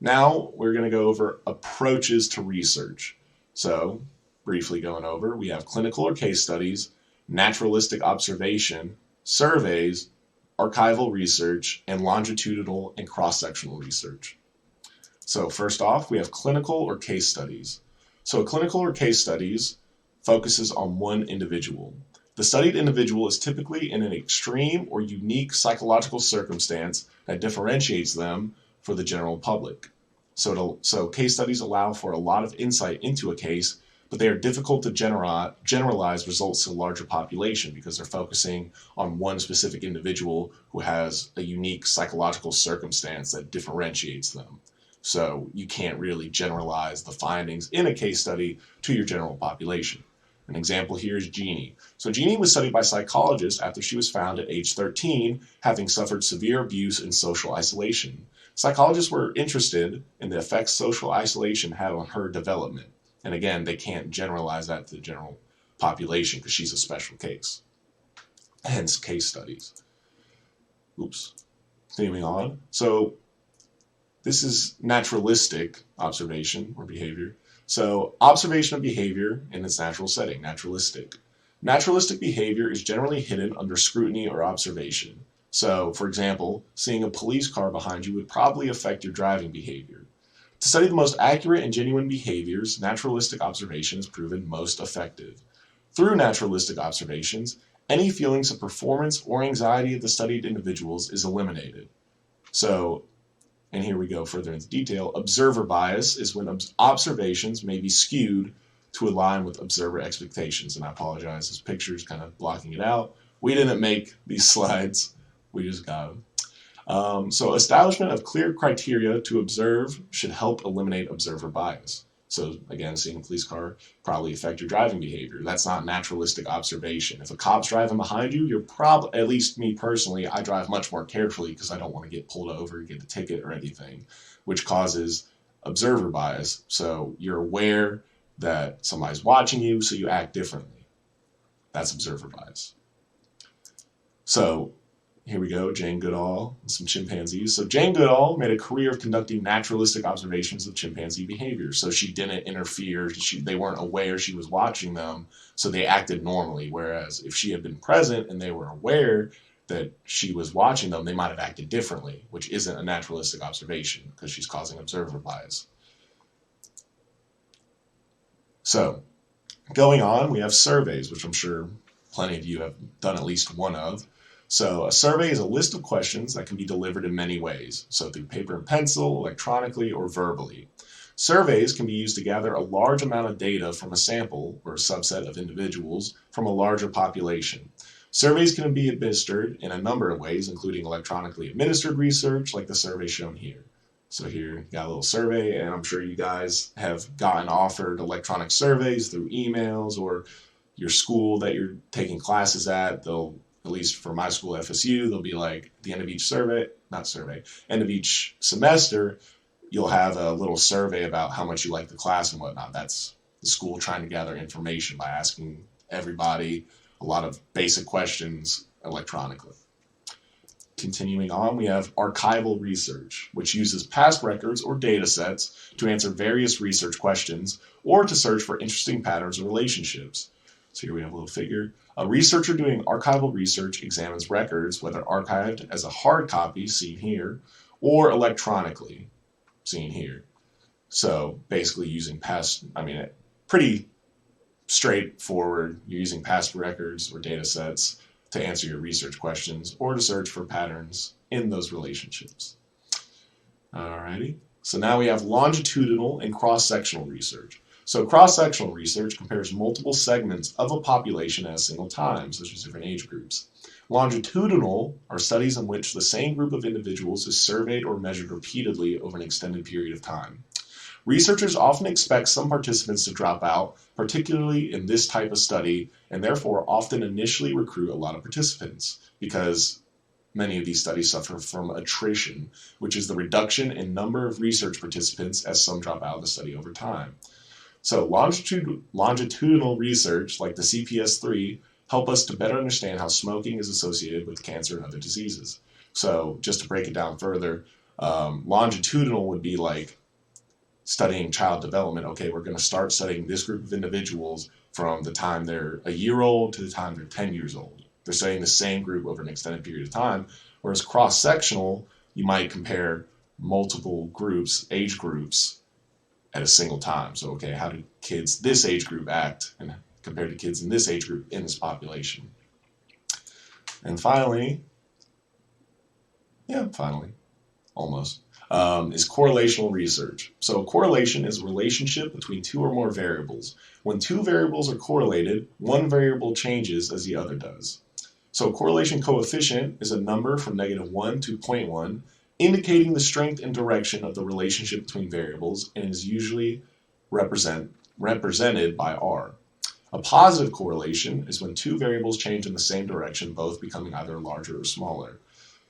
now we're going to go over approaches to research. So, briefly going over, we have clinical or case studies, naturalistic observation, surveys, archival research, and longitudinal and cross-sectional research. So, first off, we have clinical or case studies. So, clinical or case studies focuses on one individual. The studied individual is typically in an extreme or unique psychological circumstance that differentiates them for the general public. So case studies allow for a lot of insight into a case, but they are difficult to generalize results to a larger population because they're focusing on one specific individual who has a unique psychological circumstance that differentiates them. So you can't really generalize the findings in a case study to your general population. An example here is Jeannie. So Jeannie was studied by psychologists after she was found at age 13, having suffered severe abuse and social isolation. Psychologists were interested in the effects social isolation had on her development. And again, they can't generalize that to the general population because she's a special case. Hence, case studies. Oops. Continuing on. So this is naturalistic observation or behavior. So observation of behavior in its natural setting, naturalistic. Naturalistic behavior is generally hidden under scrutiny or observation. So, for example, seeing a police car behind you would probably affect your driving behavior. To study the most accurate and genuine behaviors, naturalistic observation is proven most effective. Through naturalistic observations, any feelings of performance or anxiety of the studied individuals is eliminated. So, and here we go further into detail, observer bias is when observations may be skewed to align with observer expectations. And I apologize, this picture is kind of blocking it out. We didn't make these slides, we just got them. So establishment of clear criteria to observe should help eliminate observer bias. So again, seeing a police car probably affect your driving behavior. That's not naturalistic observation. If a cop's driving behind you, you're probably, at least me personally, I drive much more carefully because I don't want to get pulled over, get a ticket or anything, which causes observer bias. So you're aware that somebody's watching you, so you act differently. That's observer bias. So here we go, Jane Goodall and some chimpanzees. So Jane Goodall made a career of conducting naturalistic observations of chimpanzee behavior. So she didn't interfere. They weren't aware she was watching them, so they acted normally. Whereas if she had been present and they were aware that she was watching them, they might have acted differently, which isn't a naturalistic observation because she's causing observer bias. So going on, we have surveys, which I'm sure plenty of you have done at least one of. So a survey is a list of questions that can be delivered in many ways, so through paper and pencil, electronically, or verbally. Surveys can be used to gather a large amount of data from a sample or a subset of individuals from a larger population. Surveys can be administered in a number of ways, including electronically administered research, like the survey shown here. So here, you got a little survey, and I'm sure you guys have gotten offered electronic surveys through emails, or your school that you're taking classes at, they'll, at least for my school, FSU, they'll be like, at the end of each end of each semester, you'll have a little survey about how much you like the class and whatnot. That's the school trying to gather information by asking everybody a lot of basic questions electronically. Continuing on, we have archival research, which uses past records or data sets to answer various research questions or to search for interesting patterns or relationships. So here we have a little figure. A researcher doing archival research examines records, whether archived as a hard copy, seen here, or electronically, seen here. So basically using pretty straightforward. You're using past records or data sets to answer your research questions or to search for patterns in those relationships. Alrighty. So now we have longitudinal and cross-sectional research. So cross-sectional research compares multiple segments of a population at a single time, such as different age groups. Longitudinal are studies in which the same group of individuals is surveyed or measured repeatedly over an extended period of time. Researchers often expect some participants to drop out, particularly in this type of study, and therefore often initially recruit a lot of participants, because many of these studies suffer from attrition, which is the reduction in number of research participants as some drop out of the study over time. So longitudinal research, like the CPS-3, help us to better understand how smoking is associated with cancer and other diseases. So just to break it down further, longitudinal would be like studying child development. Okay, we're going to start studying this group of individuals from the time they're a year old to the time they're 10 years old. They're studying the same group over an extended period of time, whereas cross-sectional, you might compare multiple groups, age groups, at a single time. So, okay, how do kids this age group act and compared to kids in this age group in this population? And finally, almost, is correlational research. So correlation is a relationship between two or more variables. When two variables are correlated, one variable changes as the other does. So correlation coefficient is a number from -1 to 0.1, indicating the strength and direction of the relationship between variables, and is usually represented by R. A positive correlation is when two variables change in the same direction, both becoming either larger or smaller.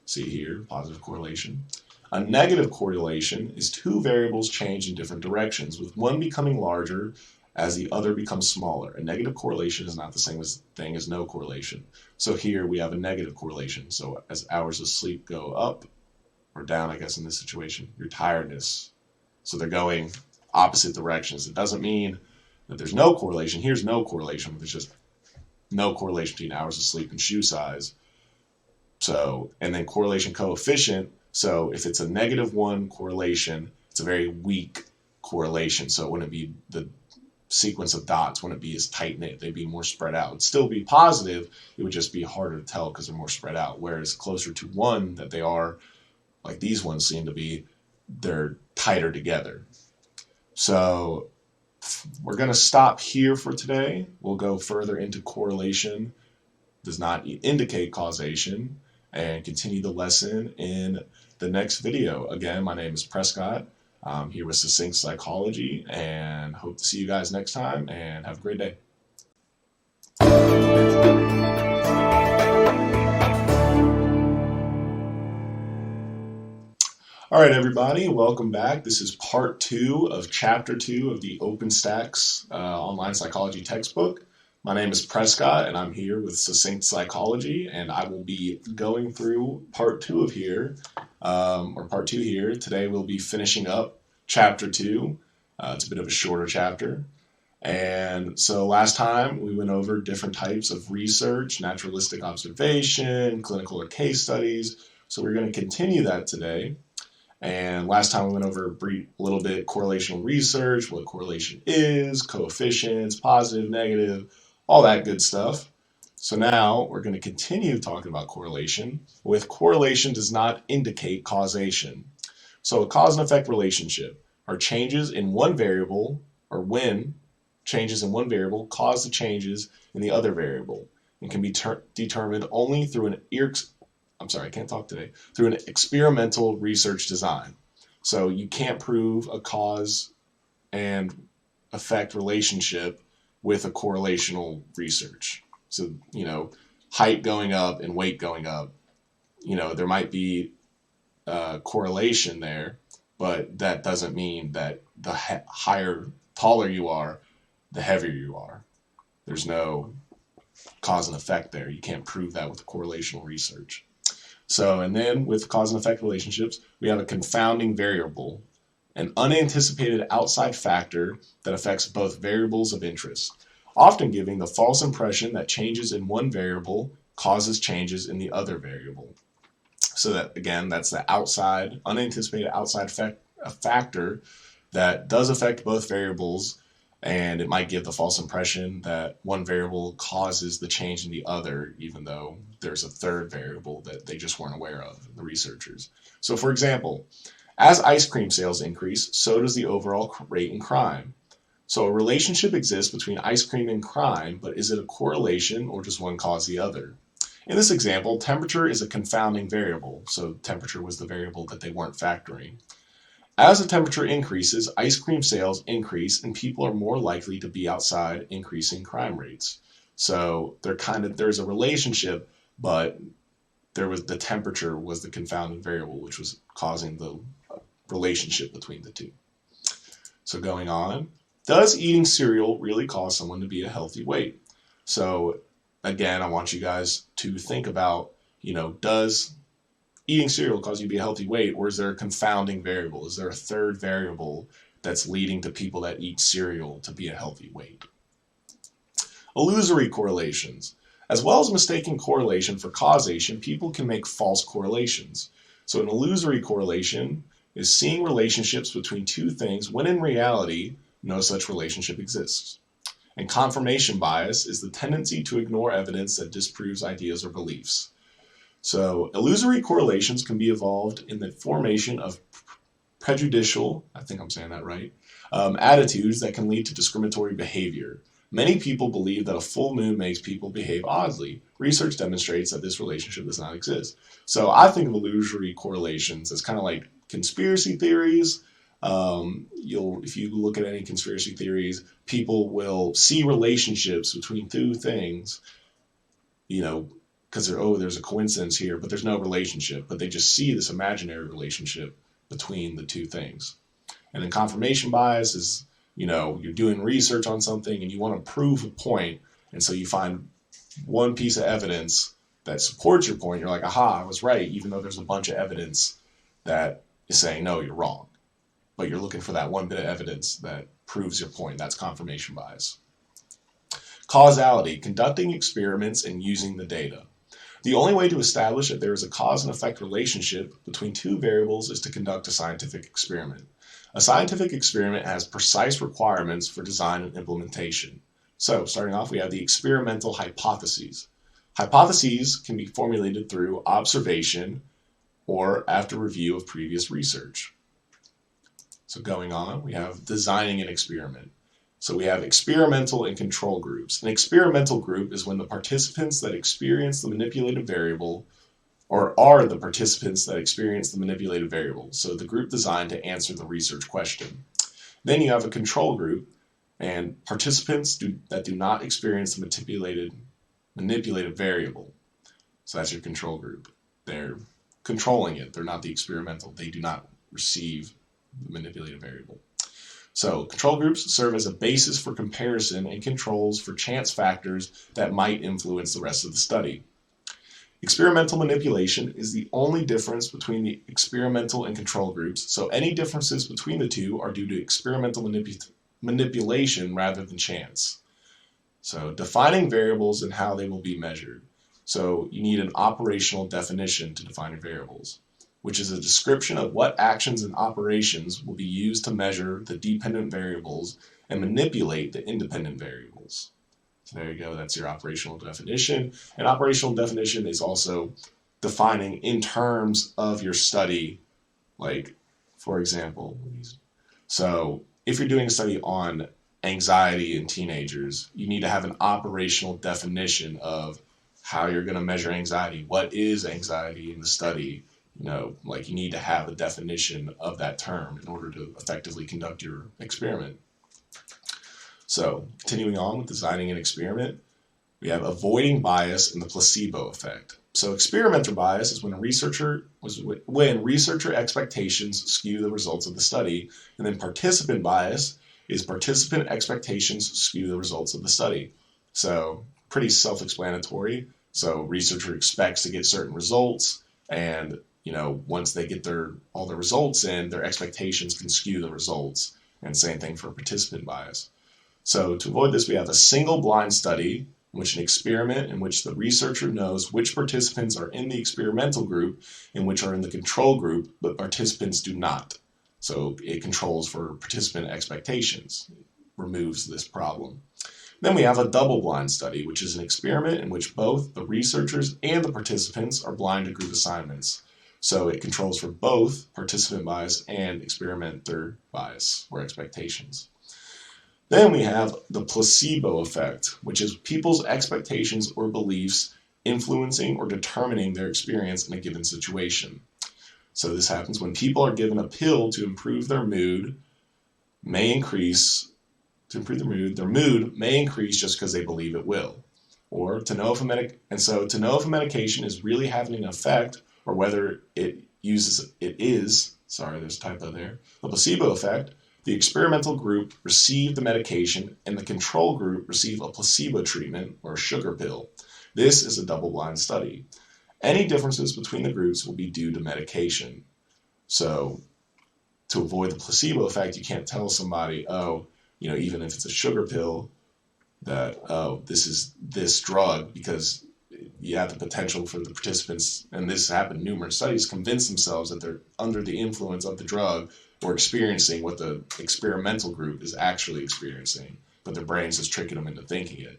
See here, positive correlation. A negative correlation is two variables change in different directions, with one becoming larger as the other becomes smaller. A negative correlation is not the same thing as no correlation. So here we have a negative correlation. So as hours of sleep go up, or down, I guess, in this situation, your tiredness. So they're going opposite directions. It doesn't mean that there's no correlation. Here's no correlation. There's just no correlation between hours of sleep and shoe size. So, and then correlation coefficient. So if it's a -1 correlation, it's a very weak correlation. So it wouldn't be the sequence of dots, wouldn't be as tight-knit. They'd be more spread out. It'd still be positive. It would just be harder to tell because they're more spread out. Whereas closer to 1 that they are, like these ones seem to be, they're tighter together. So we're going to stop here for today. We'll go further into correlation, does not indicate causation, and continue the lesson in the next video. Again, my name is Prescott. I'm here with Succinct Psychology, and hope to see you guys next time, and have a great day. All right, everybody, welcome back. This is part 2 of chapter 2 of the OpenStax online psychology textbook. My name is Prescott, and I'm here with Succinct Psychology, and I will be going through part 2 of here, part 2 here. Today we'll be finishing up chapter 2. It's a bit of a shorter chapter. And so last time we went over different types of research, naturalistic observation, clinical or case studies. So we're going to continue that today. And last time we went over a little bit correlational research, what correlation is, coefficients, positive, negative, all that good stuff. So now we're going to continue talking about correlation with correlation does not indicate causation. So a cause and effect relationship are changes in one variable, or when changes in one variable cause the changes in the other variable, and can be determined only through an through an experimental research design. So you can't prove a cause and effect relationship with a correlational research. So, height going up and weight going up, there might be a correlation there, but that doesn't mean that the taller you are, the heavier you are. There's no cause and effect there. You can't prove that with correlational research. So, and then with cause and effect relationships, we have a confounding variable, an unanticipated outside factor that affects both variables of interest, often giving the false impression that changes in one variable causes changes in the other variable. So that, again, that's the unanticipated outside factor that does affect both variables, and it might give the false impression that one variable causes the change in the other, even though there's a third variable that they just weren't aware of, the researchers. So for example, as ice cream sales increase, so does the overall rate in crime. So a relationship exists between ice cream and crime, but is it a correlation or does one cause the other? In this example, temperature is a confounding variable, so temperature was the variable that they weren't factoring. As the temperature increases, ice cream sales increase and people are more likely to be outside, increasing crime rates. So there's a relationship, but the temperature was the confounding variable, which was causing the relationship between the two. So going on, does eating cereal really cause someone to be a healthy weight? So again, I want you guys to think about, does eating cereal cause you to be a healthy weight, or is there a confounding variable? Is there a third variable that's leading to people that eat cereal to be a healthy weight? Illusory correlations. As well as mistaking correlation for causation, people can make false correlations. So an illusory correlation is seeing relationships between two things when in reality, no such relationship exists. And confirmation bias is the tendency to ignore evidence that disproves ideas or beliefs. So illusory correlations can be evolved in the formation of prejudicial, I think I'm saying that right, attitudes that can lead to discriminatory behavior. Many people believe that a full moon makes people behave oddly. Research demonstrates that this relationship does not exist. So I think of illusory correlations as kind of like conspiracy theories. If you look at any conspiracy theories, people will see relationships between two things, because there's a coincidence here, but there's no relationship, but they just see this imaginary relationship between the two things. And then confirmation bias is, you're doing research on something and you want to prove a point, and so you find one piece of evidence that supports your point. You're like, aha, I was right, even though there's a bunch of evidence that is saying, no, you're wrong. But you're looking for that one bit of evidence that proves your point. That's confirmation bias. Causality, conducting experiments and using the data. The only way to establish that there is a cause and effect relationship between two variables is to conduct a scientific experiment. A scientific experiment has precise requirements for design and implementation. So, starting off, we have the experimental hypotheses. Hypotheses can be formulated through observation or after review of previous research. So going on, we have designing an experiment. So we have experimental and control groups. An experimental group is when the participants that experience the manipulated variable or are the participants that experience the manipulated variable. So the group designed to answer the research question. Then you have a control group, and participants that do not experience the manipulated variable. So that's your control group. They're controlling it. They're not the experimental. They do not receive the manipulated variable. So control groups serve as a basis for comparison and controls for chance factors that might influence the rest of the study. Experimental manipulation is the only difference between the experimental and control groups, so any differences between the two are due to experimental manipulation rather than chance. So defining variables and how they will be measured. So you need an operational definition to define your variables, which is a description of what actions and operations will be used to measure the dependent variables and manipulate the independent variables. So there you go, that's your operational definition. And operational definition is also defining in terms of your study, like, for example, so if you're doing a study on anxiety in teenagers, you need to have an operational definition of how you're going to measure anxiety. What is anxiety in the study? Like you need to have a definition of that term in order to effectively conduct your experiment. So, continuing on with designing an experiment, we have avoiding bias and the placebo effect. So, experimenter bias is when researcher expectations skew the results of the study, and then participant bias is participant expectations skew the results of the study. So, pretty self-explanatory. So, researcher expects to get certain results, and once they get all the results in, their expectations can skew the results. And same thing for participant bias. So to avoid this, we have a single blind study, which an experiment in which the researcher knows which participants are in the experimental group and which are in the control group, but participants do not. So it controls for participant expectations. It removes this problem. Then we have a double-blind study, which is an experiment in which both the researchers and the participants are blind to group assignments. So it controls for both participant bias and experimenter bias, or expectations. Then we have the placebo effect, which is people's expectations or beliefs influencing or determining their experience in a given situation. So this happens when people are given a pill to improve their mood, their mood may increase just because they believe it will. Or to know if a medication is really having an effect or whether there's a typo there, the placebo effect, the experimental group received the medication and the control group received a placebo treatment or a sugar pill. This is a double-blind study. Any differences between the groups will be due to medication. So to avoid the placebo effect, you can't tell somebody, even if it's a sugar pill, that, this is this drug, because you have the potential for the participants, and this happened in numerous studies, convince themselves that they're under the influence of the drug or experiencing what the experimental group is actually experiencing, but their brain's just tricking them into thinking it.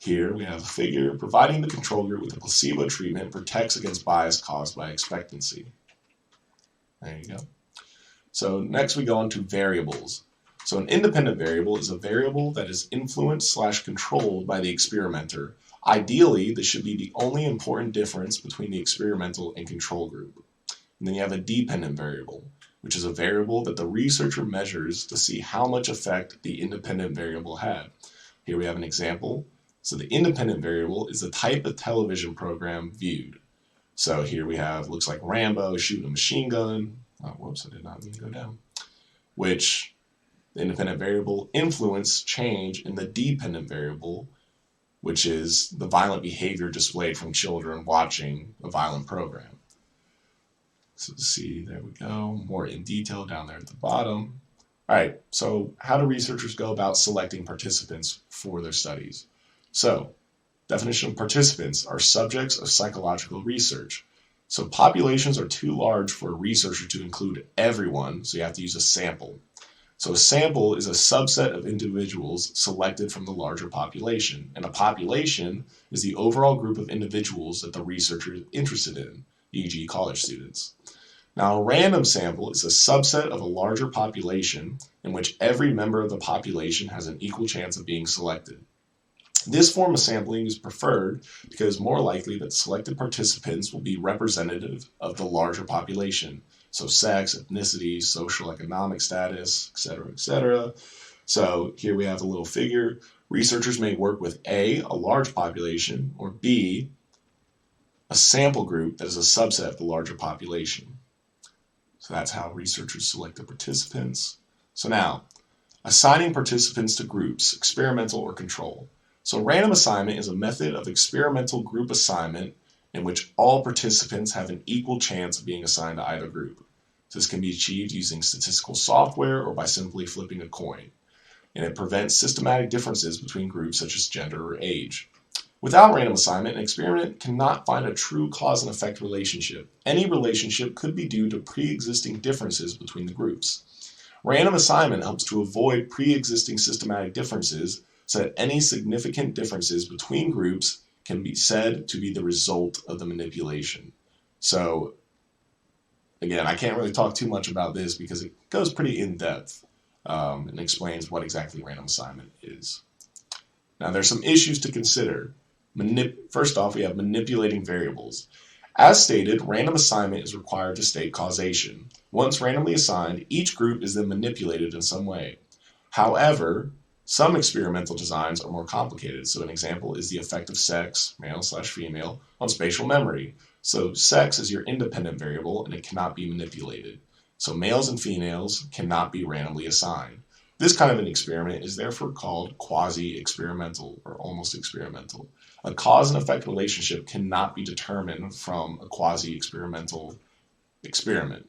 Here we have a figure providing the control group with a placebo treatment protects against bias caused by expectancy. There you go. So next we go on to variables. So an independent variable is a variable that is influenced/controlled by the experimenter. Ideally, this should be the only important difference between the experimental and control group. And then you have a dependent variable, which is a variable that the researcher measures to see how much effect the independent variable had. Here we have an example. So the independent variable is the type of television program viewed. So here we have, looks like Rambo shooting a machine gun. Oh, whoops, I did not mean to go down. Which the independent variable influence change in the dependent variable, which is the violent behavior displayed from children watching a violent program. So see, there we go, more in detail down there at the bottom. All right, so how do researchers go about selecting participants for their studies? So, definition of participants are subjects of psychological research. So populations are too large for a researcher to include everyone, so you have to use a sample. So a sample is a subset of individuals selected from the larger population, and a population is the overall group of individuals that the researcher is interested in, e.g. college students. Now, a random sample is a subset of a larger population in which every member of the population has an equal chance of being selected. This form of sampling is preferred because more likely that selected participants will be representative of the larger population, so sex, ethnicity, social economic status, etc., etc. So here we have a little figure. Researchers may work with A, a large population, or B, a sample group that is a subset of the larger population. So that's how researchers select the participants. So now, assigning participants to groups, experimental or control. So random assignment is a method of experimental group assignment in which all participants have an equal chance of being assigned to either group. So this can be achieved using statistical software or by simply flipping a coin. And it prevents systematic differences between groups such as gender or age. Without random assignment, an experiment cannot find a true cause and effect relationship. Any relationship could be due to pre-existing differences between the groups. Random assignment helps to avoid pre-existing systematic differences so that any significant differences between groups can be said to be the result of the manipulation. So, again, I can't really talk too much about this because it goes pretty in-depth and explains what exactly random assignment is. Now, there's some issues to consider. First off, we have manipulating variables. As stated, random assignment is required to state causation. Once randomly assigned, each group is then manipulated in some way. However, some experimental designs are more complicated. So an example is the effect of sex, male/female, on spatial memory. So sex is your independent variable and it cannot be manipulated. So males and females cannot be randomly assigned. This kind of an experiment is therefore called quasi-experimental or almost experimental. A cause and effect relationship cannot be determined from a quasi-experimental experiment.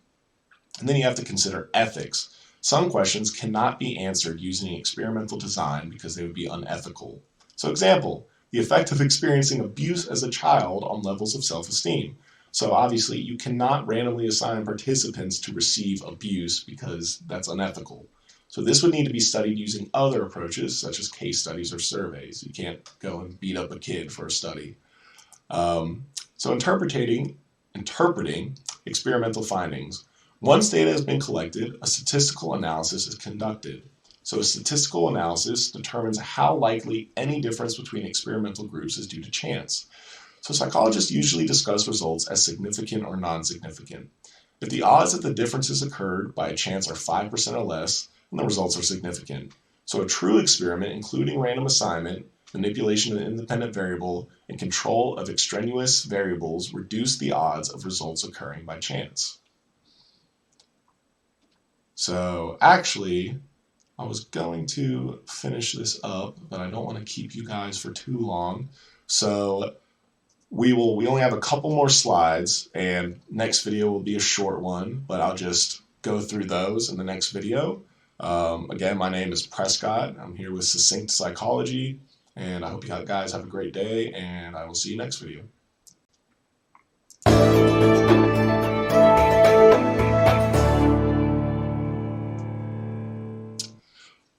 And then you have to consider ethics. Some questions cannot be answered using experimental design because they would be unethical. So example, the effect of experiencing abuse as a child on levels of self-esteem. So obviously you cannot randomly assign participants to receive abuse because that's unethical. So this would need to be studied using other approaches such as case studies or surveys. You can't go and beat up a kid for a study. So interpreting experimental findings. Once data has been collected, a statistical analysis is conducted. So a statistical analysis determines how likely any difference between experimental groups is due to chance. So psychologists usually discuss results as significant or non-significant. If the odds that the differences occurred by a chance are 5% or less, then the results are significant. So a true experiment, including random assignment, manipulation of an independent variable, and control of extraneous variables, reduce the odds of results occurring by chance. So actually, I was going to finish this up, but I don't want to keep you guys for too long. So we only have a couple more slides, and next video will be a short one, but I'll just go through those in the next video. Again, my name is Prescott. I'm here with Succinct Psychology, and I hope you guys have a great day, and I will see you next video.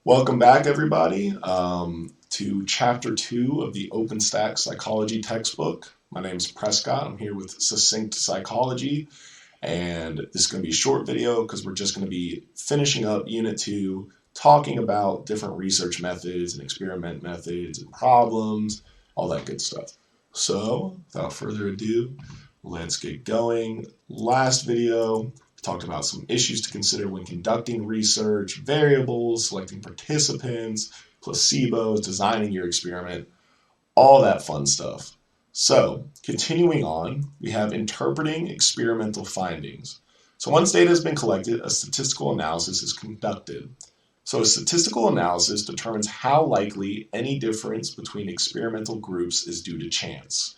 Welcome back, everybody, to Chapter 2 of the OpenStack Psychology textbook. My name is Prescott. I'm here with Succinct Psychology, and this is going to be a short video because we're just going to be finishing up Unit 2, talking about different research methods and experiment methods and problems, all that good stuff. So, without further ado, let's get going. Last video, talked about some issues to consider when conducting research, variables, selecting participants, placebos, designing your experiment, all that fun stuff. So, continuing on, we have interpreting experimental findings. So once data has been collected, a statistical analysis is conducted. So a statistical analysis determines how likely any difference between experimental groups is due to chance.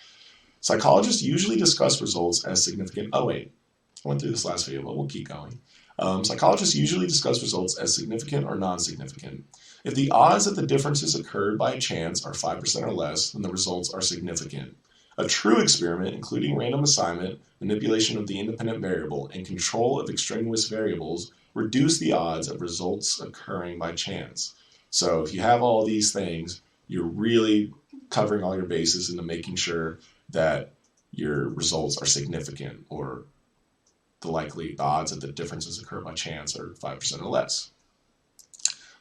Psychologists usually discuss results as significant. Oh wait, I went through this last video, but we'll keep going. Psychologists usually discuss results as significant or non-significant. If the odds that the differences occurred by chance are 5% or less, then the results are significant. A true experiment, including random assignment, manipulation of the independent variable, and control of extraneous variables, reduce the odds of results occurring by chance. So if you have all these things, you're really covering all your bases into making sure that your results are significant, or the odds that the differences occur by chance are 5% or less.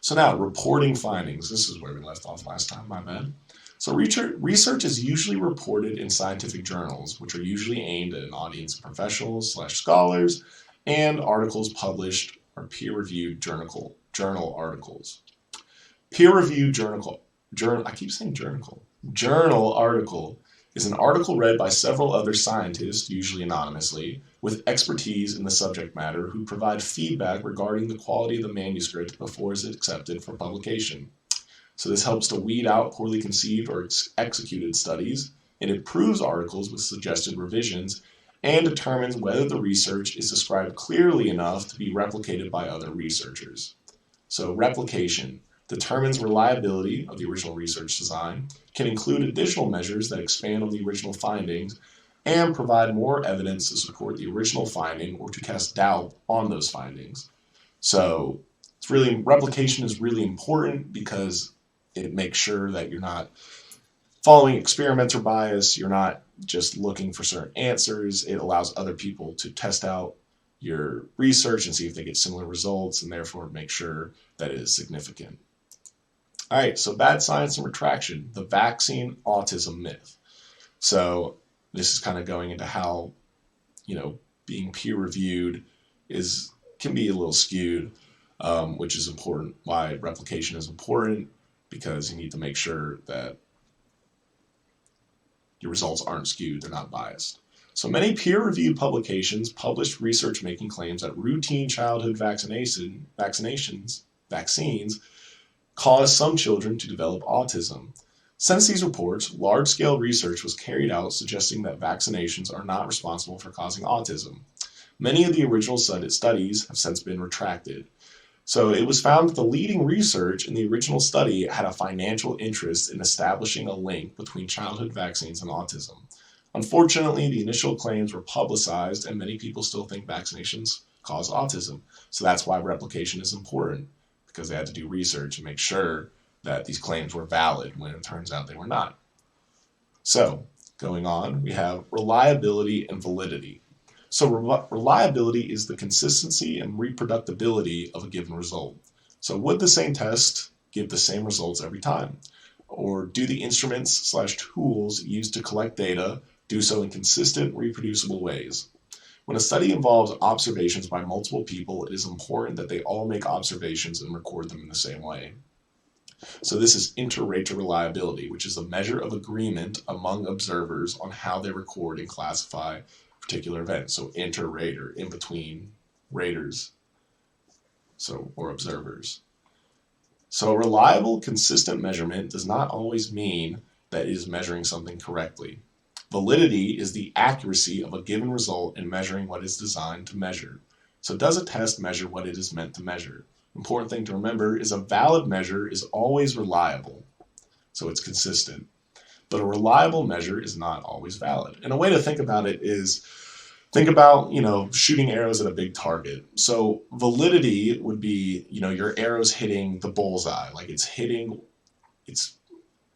So now, reporting findings. This is where we left off last time, my bad. So research is usually reported in scientific journals, which are usually aimed at an audience of professionals/scholars, and articles published are peer-reviewed journal articles. Peer-reviewed journal article is an article read by several other scientists, usually anonymously, with expertise in the subject matter who provide feedback regarding the quality of the manuscript before it is accepted for publication. So this helps to weed out poorly conceived or executed studies. It improves articles with suggested revisions and determines whether the research is described clearly enough to be replicated by other researchers. So replication determines reliability of the original research design, can include additional measures that expand on the original findings, and provide more evidence to support the original finding or to cast doubt on those findings. So replication is really important because it makes sure that you're not following experimenter bias, you're not just looking for certain answers. It allows other people to test out your research and see if they get similar results, and therefore make sure that it is significant. All right, so bad science and retraction, the vaccine autism myth. So this is kind of going into how, being peer-reviewed can be a little skewed, which is important, why replication is important, because you need to make sure that your results aren't skewed, they're not biased. So many peer-reviewed publications publish research making claims that routine childhood vaccines cause some children to develop autism. Since these reports, large-scale research was carried out suggesting that vaccinations are not responsible for causing autism. Many of the original studies have since been retracted. So it was found that the leading research in the original study had a financial interest in establishing a link between childhood vaccines and autism. Unfortunately, the initial claims were publicized, and many people still think vaccinations cause autism. So that's why replication is important, because they had to do research and make sure that these claims were valid when it turns out they were not. So, going on, we have reliability and validity. So reliability is the consistency and reproducibility of a given result. So would the same test give the same results every time? Or do the instruments/tools used to collect data do so in consistent, reproducible ways? When a study involves observations by multiple people, it is important that they all make observations and record them in the same way. So this is inter-rater reliability, which is a measure of agreement among observers on how they record and classify particular events. So inter-rater, in between raters, or observers. So reliable, consistent measurement does not always mean that it is measuring something correctly. Validity is the accuracy of a given result in measuring what is designed to measure. So does a test measure what it is meant to measure? Important thing to remember is a valid measure is always reliable, so it's consistent. But a reliable measure is not always valid. And a way to think about it is, think about, shooting arrows at a big target. So validity would be, your arrow's hitting the bullseye, like it's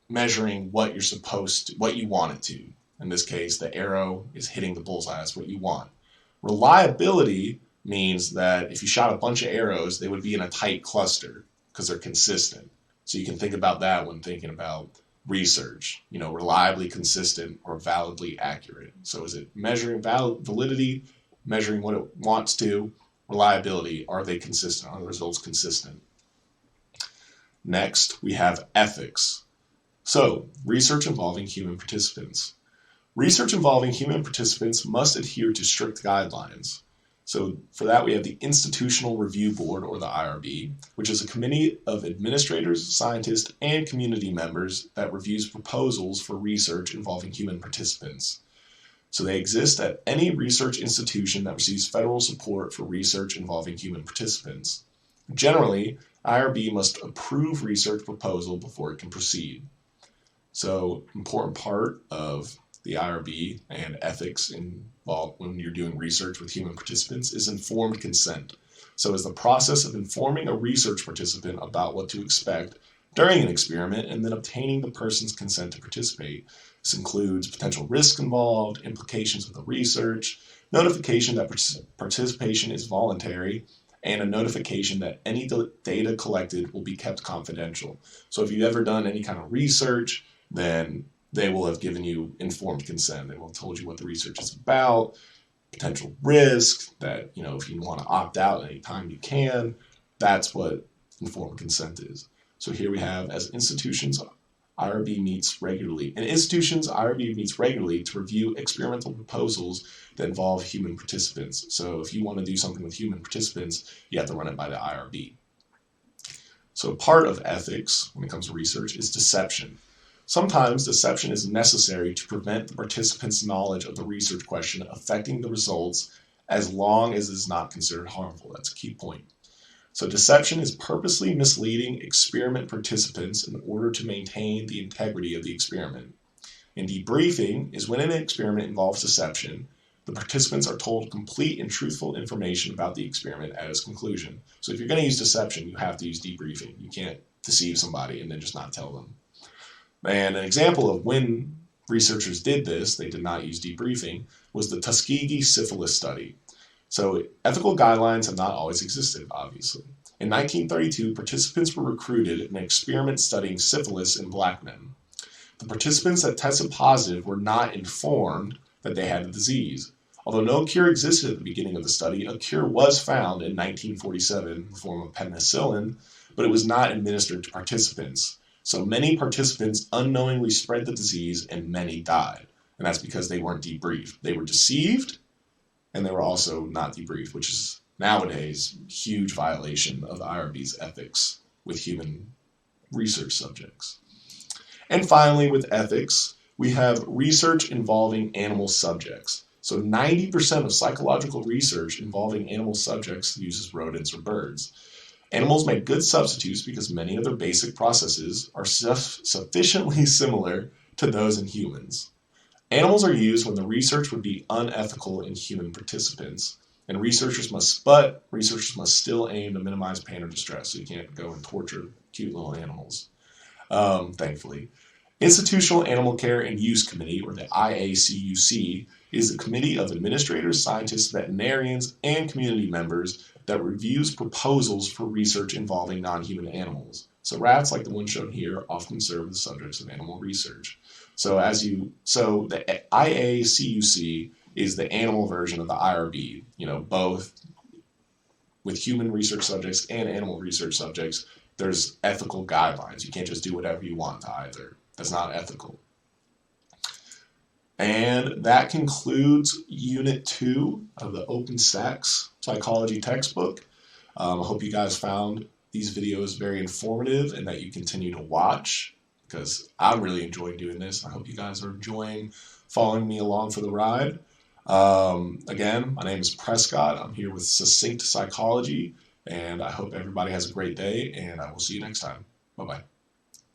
measuring what you want it to. In this case, the arrow is hitting the bullseye. That's what you want. Reliability means that if you shot a bunch of arrows, they would be in a tight cluster because they're consistent. So you can think about that when thinking about research, reliably consistent or validly accurate. So is it measuring validity, measuring what it wants to, reliability, are they consistent? Are the results consistent? Next, we have ethics. So, research involving human participants. Research involving human participants must adhere to strict guidelines. So for that, we have the Institutional Review Board, or the IRB, which is a committee of administrators, scientists, and community members that reviews proposals for research involving human participants. So they exist at any research institution that receives federal support for research involving human participants. Generally, IRB must approve research proposal before it can proceed. So, important part of the IRB and ethics involved when you're doing research with human participants is informed consent. So it's the process of informing a research participant about what to expect during an experiment and then obtaining the person's consent to participate. This includes potential risks involved, implications of the research, notification that participation is voluntary, and a notification that any data collected will be kept confidential. So if you've ever done any kind of research, then they will have given you informed consent. They will have told you what the research is about, potential risk, that, if you want to opt out anytime you can. That's what informed consent is. So here we have, as institutions, IRB meets regularly. In institutions, IRB meets regularly to review experimental proposals that involve human participants. So if you want to do something with human participants, you have to run it by the IRB. So part of ethics, when it comes to research, is deception. Sometimes deception is necessary to prevent the participants' knowledge of the research question affecting the results, as long as it is not considered harmful. That's a key point. So deception is purposely misleading experiment participants in order to maintain the integrity of the experiment. And debriefing is when an experiment involves deception, the participants are told complete and truthful information about the experiment at its conclusion. So if you're going to use deception, you have to use debriefing. You can't deceive somebody and then just not tell them. And an example of when researchers did this, they did not use debriefing, was the Tuskegee syphilis study. So ethical guidelines have not always existed, obviously. In 1932, participants were recruited in an experiment studying syphilis in black men. The participants that tested positive were not informed that they had the disease. Although no cure existed at the beginning of the study, a cure was found in 1947 in the form of penicillin, but it was not administered to participants. So many participants unknowingly spread the disease and many died. And that's because they weren't debriefed. They were deceived, and they were also not debriefed, which is nowadays a huge violation of the IRB's ethics with human research subjects. And finally, with ethics, we have research involving animal subjects. So 90% of psychological research involving animal subjects uses rodents or birds. Animals make good substitutes because many of their basic processes are sufficiently similar to those in humans. Animals are used when the research would be unethical in human participants, and researchers must still aim to minimize pain or distress, so you can't go and torture cute little animals, thankfully. Institutional Animal Care and Use Committee, or the IACUC, is a committee of administrators, scientists, veterinarians, and community members that reviews proposals for research involving non-human animals. So rats, like the one shown here, often serve as subjects of animal research. So the IACUC is the animal version of the IRB, both with human research subjects and animal research subjects. There's ethical guidelines. You can't just do whatever you want to either. That's not ethical. And that concludes Unit 2 of the OpenStax Psychology textbook. I hope you guys found these videos very informative and that you continue to watch, because I'm really enjoying doing this. I hope you guys are enjoying following me along for the ride. Again, my name is Prescott. I'm here with Succinct Psychology, and I hope everybody has a great day, and I will see you next time. Bye-bye.